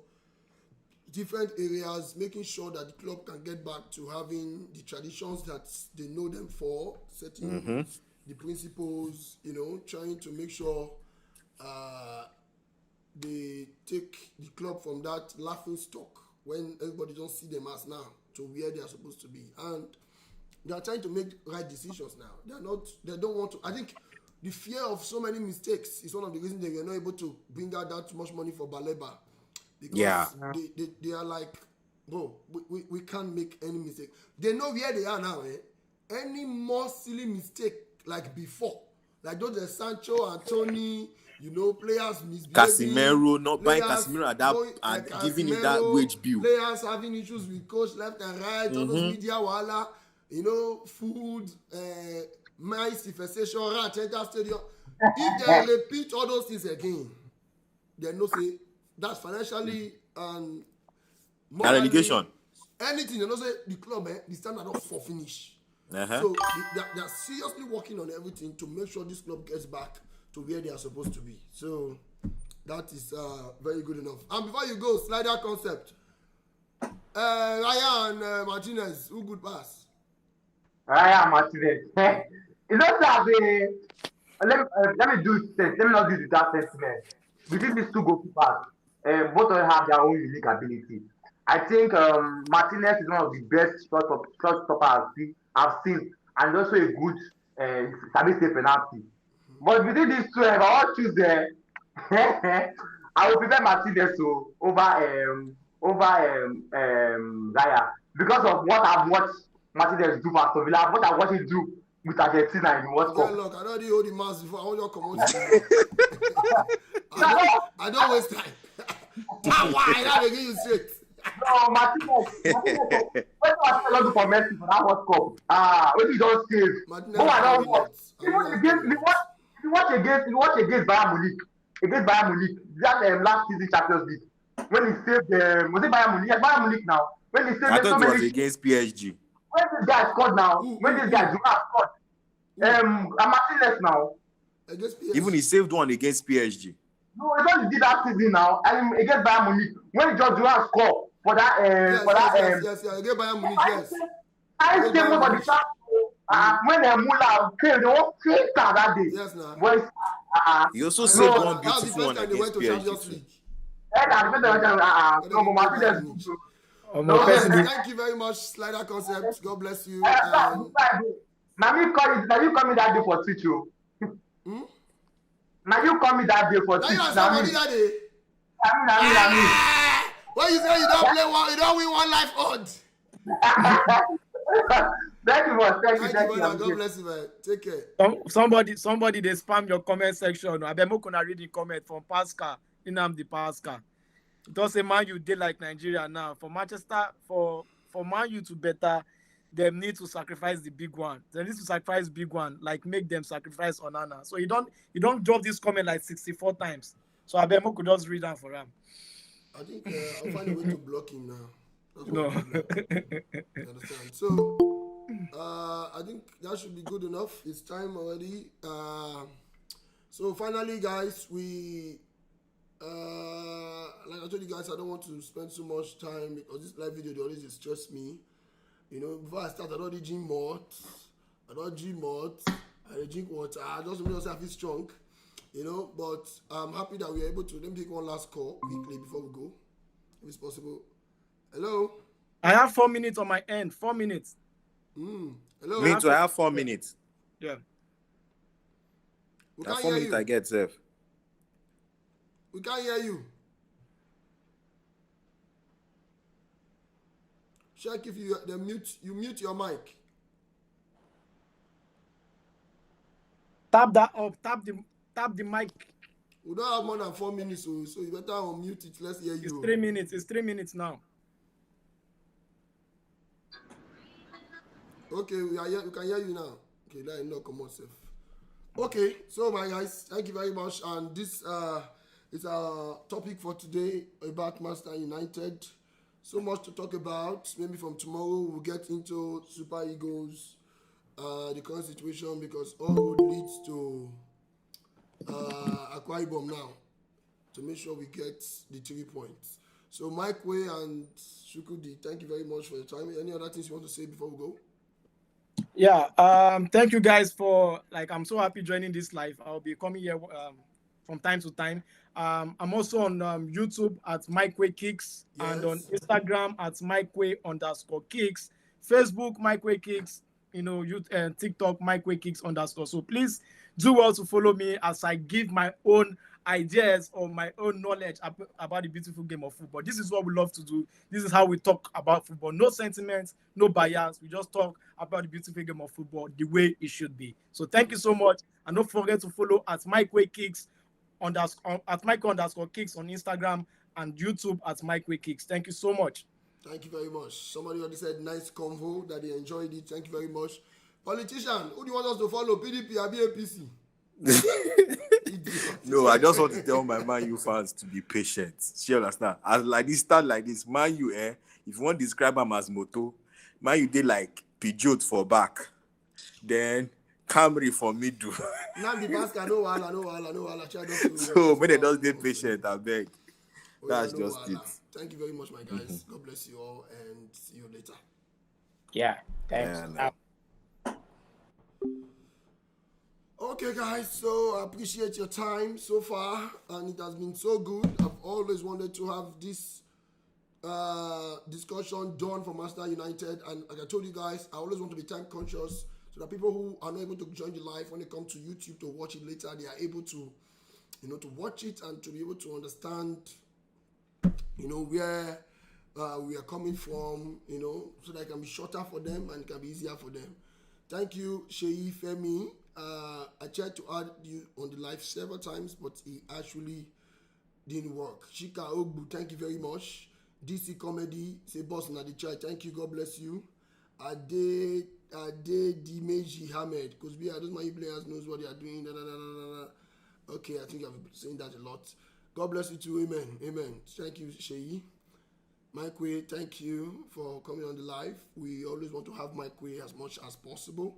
different areas, making sure that the club can get back to having the traditions that they know them for, setting the principles, trying to make sure they take the club from that laughing stock when everybody don't see them as now to where they are supposed to be. And they are trying to make right decisions now. They don't want to. I think the fear of so many mistakes is one of the reasons they were not able to bring out that much money for Baleba. Because they are like, bro, we can't make any mistake. They know where they are now, Any more silly mistake like before, like those Sancho and Tony, players misbehaving. Casemiro, not buying Casemiro at that and giving him that wage bill. Players having issues with coach left and right, all those media wahala, food, mice, infestation, rat, enter stadium. If they repeat all those things again, they know say that's financially and relegation. Anything, they know say the club, the standard of for finish. So they are seriously working on everything to make sure this club gets back to where they are supposed to be. So that is very good enough. And before you go, slider concept. Ryan Martinez, who good pass? Ryan Martinez. It's not that let me do let me not do that sentiment. Between these two goalkeepers, both of them have their own unique ability. I think Martinez is one of the best shot stopper I've seen, and also a good sabi save penalty. But between these two, if I want to choose I will prefer Martinez over Zaya because of what I've watched Martinez do for Aston Villa, what I watched him do with Argentina in the World Cup. Look, I already hold the mask before. I want your commotion. I don't waste time. Why? Now they give you straight. No, Martinez. What I do for Messi for that World Cup? When you don't save. Martinez. I don't watch. If you watch against Bayern Munich, that last season Champions League, when he saved was it Bayern Munich? Yes, Bayern Munich now. When he saved I thought it was against PSG. When this guy scored now, when this guy scored, Martinez now. Against PSG. Even he saved one against PSG. No, he just did that season now. Against Bayern Munich, when George Durant scored for that, yes, against Bayern Munich, yes. I came over the chance. When Mula came, they won't take that day. Yes, now. He also saved one beautiful one against PSG. Thank you very much, Slider Concept. God bless you. Now you call me that day for Twitch. Now you call me that day for Twitch. Now you somebody that day. When you say you don't play one, you don't win one life odd. Thank you, man. Thank you. God bless you, man. Take care. Somebody they spam your comment section. I bet gonna read the comment from Pascal. Inamdi Pascal. It does say Man U did like Nigeria now. For Manchester, for Man U to better, they need to sacrifice the big one. They need to sacrifice big one, like make them sacrifice Onana. So you don't drop this comment like 64 times. So I bet could just read that for him. I think I'll find a way to block him now. No. You understand? So I think that should be good enough. It's time already. So finally, guys, we like I told you guys, I don't want to spend so much time because this live video they always stress me. Before I start, I don't drink more. I drink water. I just make myself feel strong. But I'm happy that we're able to. Let me take one last call quickly before we go, if it's possible. Hello? I have 4 minutes on my end. 4 minutes. Hello? Me too, I have 4 minutes. Yeah. We That can't 4 hear minutes you. I get, Seth. We can't hear you. Check if you mute your mic. Tap that up. Tap the mic. We don't have more than 4 minutes, so you better unmute it. Let's hear you. It's 3 minutes. It's 3 minutes now. Okay, we can hear you now. Okay, let him not come out safe. Okay, so my guys, thank you very much. And this is our topic for today about Manchester United. So much to talk about. Maybe from tomorrow we'll get into Super Eagles, the current situation, because all road leads to Akwa Ibom now to make sure we get the 3 points. So Mike Way and Shukudi, thank you very much for your time. Any other things you want to say before we go? Yeah. Thank you guys for I'm so happy joining this live. I'll be coming here from time to time. I'm also on YouTube at Mike Way Kicks and on Yes. Instagram at Mike Way _Kicks, Facebook Mike Way Kicks, TikTok Mike Way Kicks _. So please do well to follow me as I give my own ideas or my own knowledge about the beautiful game of football. This is what we love to do. This is how we talk about football. No sentiments, no bias. We just talk about the beautiful game of football the way it should be. So thank you so much. And don't forget to follow at Mike Way Kicks at Mike _Kicks on Instagram and YouTube at Mike Way Kicks. Thank you so much. Thank you very much. Somebody already said nice convo, that they enjoyed it. Thank you very much. Politician, who do you want us to follow? PDP or BAPC? No, I just want to tell my Man U fans to be patient. You understand? As like this start like this, Man U, if you want to describe them as moto, Man U did like Peugeot for back, then Camry for middle. Now the basket, no wahala. So when they just be patient, I beg. That's no just wahala. it. Thank you very much, my guys. God bless you all, and see you later. Yeah, thanks. Yeah, Okay, guys, so I appreciate your time so far, and it has been so good. I've always wanted to have this discussion done for Manchester United, and like I told you guys, I always want to be time conscious so that people who are not able to join the live when they come to YouTube to watch it later, they are able to, to watch it and to be able to understand, where we are coming from, so that it can be shorter for them and it can be easier for them. Thank you, Sheyi Femi. I tried to add you on the live several times, but it actually didn't work. Shika Ogbu, thank you very much. DC Comedy, say boss na the chat. Thank you, God bless you. Ade Dimeji Hamed, because those my players knows what they are doing. Okay, I think I've been saying that a lot. God bless you too. Amen. Thank you, Sheyi. Mike Way, thank you for coming on the live. We always want to have Mike Way as much as possible.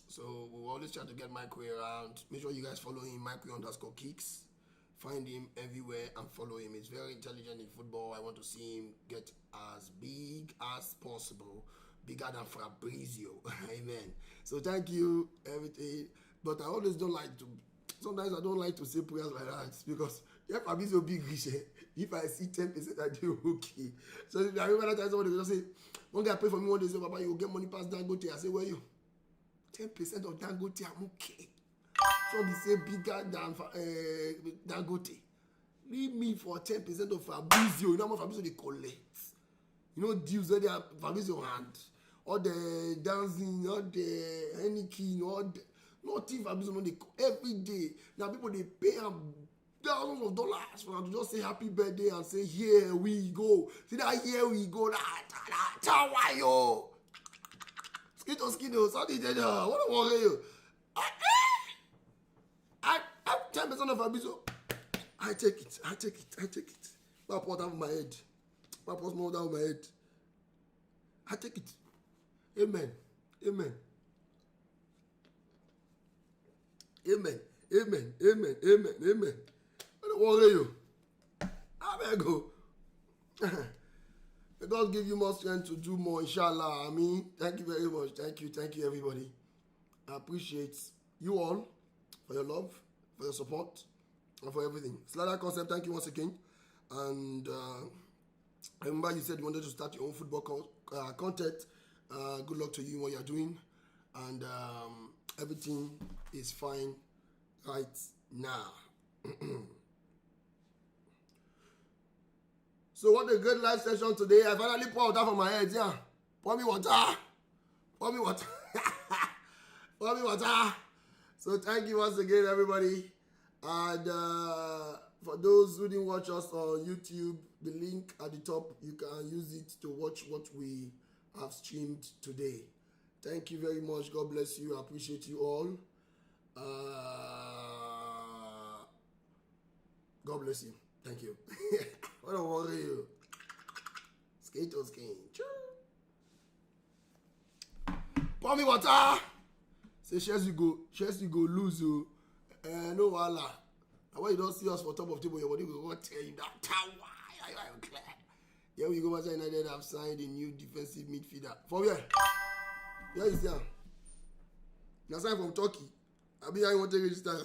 So we'll always try to get Mike Way around. Make sure you guys follow him, Mike Way _Kicks. Find him everywhere and follow him. He's very intelligent in football. I want to see him get as big as possible. Bigger than Fabrizio. Amen. So thank you, everything. But I always don't like to, sometimes I don't like to say prayers like that because if Fabrizio big rich, if I see 10%, I do okay. So I remember that time somebody just say, one guy pray for me one day, say, Papa, you get money past Dangote. I say, where you? 10% of Dangote, I'm okay. So they say bigger than Dangote. Leave me for 10% of Fabrizio. You know how much Fabrizio they collect? Deals where they have Fabrizio hand. All the dancing, all the Henneken, all the... Nothing Fabrizio money every day. Now people, they pay him thousands of dollars for them to just say happy birthday and say, here we go. See that, here we go. Tawayo. Skin, so did they know? What do I want you? I 10% of Fabrizio. I take it. I pour down my head. I pour more down my head. I take it. Amen. What do I want you? I better go. May God give you more strength to do more, inshallah. I mean, thank you very much. Thank you, everybody. I appreciate you all for your love, for your support, and for everything. Slider Concept, thank you once again. And I remember you said you wanted to start your own football content. Good luck to you in what you're doing. And everything is fine right now. So what a great live session today. I finally poured water from my head, yeah. Pour me water. So thank you once again, everybody. And for those who didn't watch us on YouTube, the link at the top, you can use it to watch what we have streamed today. Thank you very much. God bless you. I appreciate you all. God bless you. Thank you. What a worry you. Skate or skin. Pour me water. Say shares you go lose you. No wala. And when you don't see us for top of table, your body will go tell you that. Why? Here we go, Manchester United have signed a new defensive midfielder. For where? Where is that? Now signed from Turkey. I be I want to register.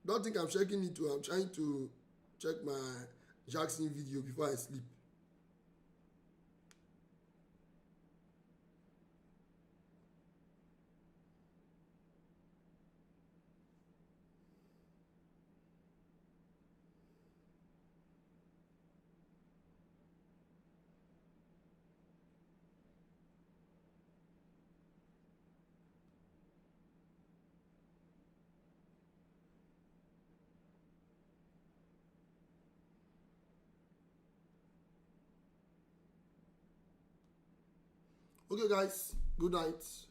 Don't think I'm checking it too. I'm trying to check my Jackson video before I sleep. Okay, guys. Good night.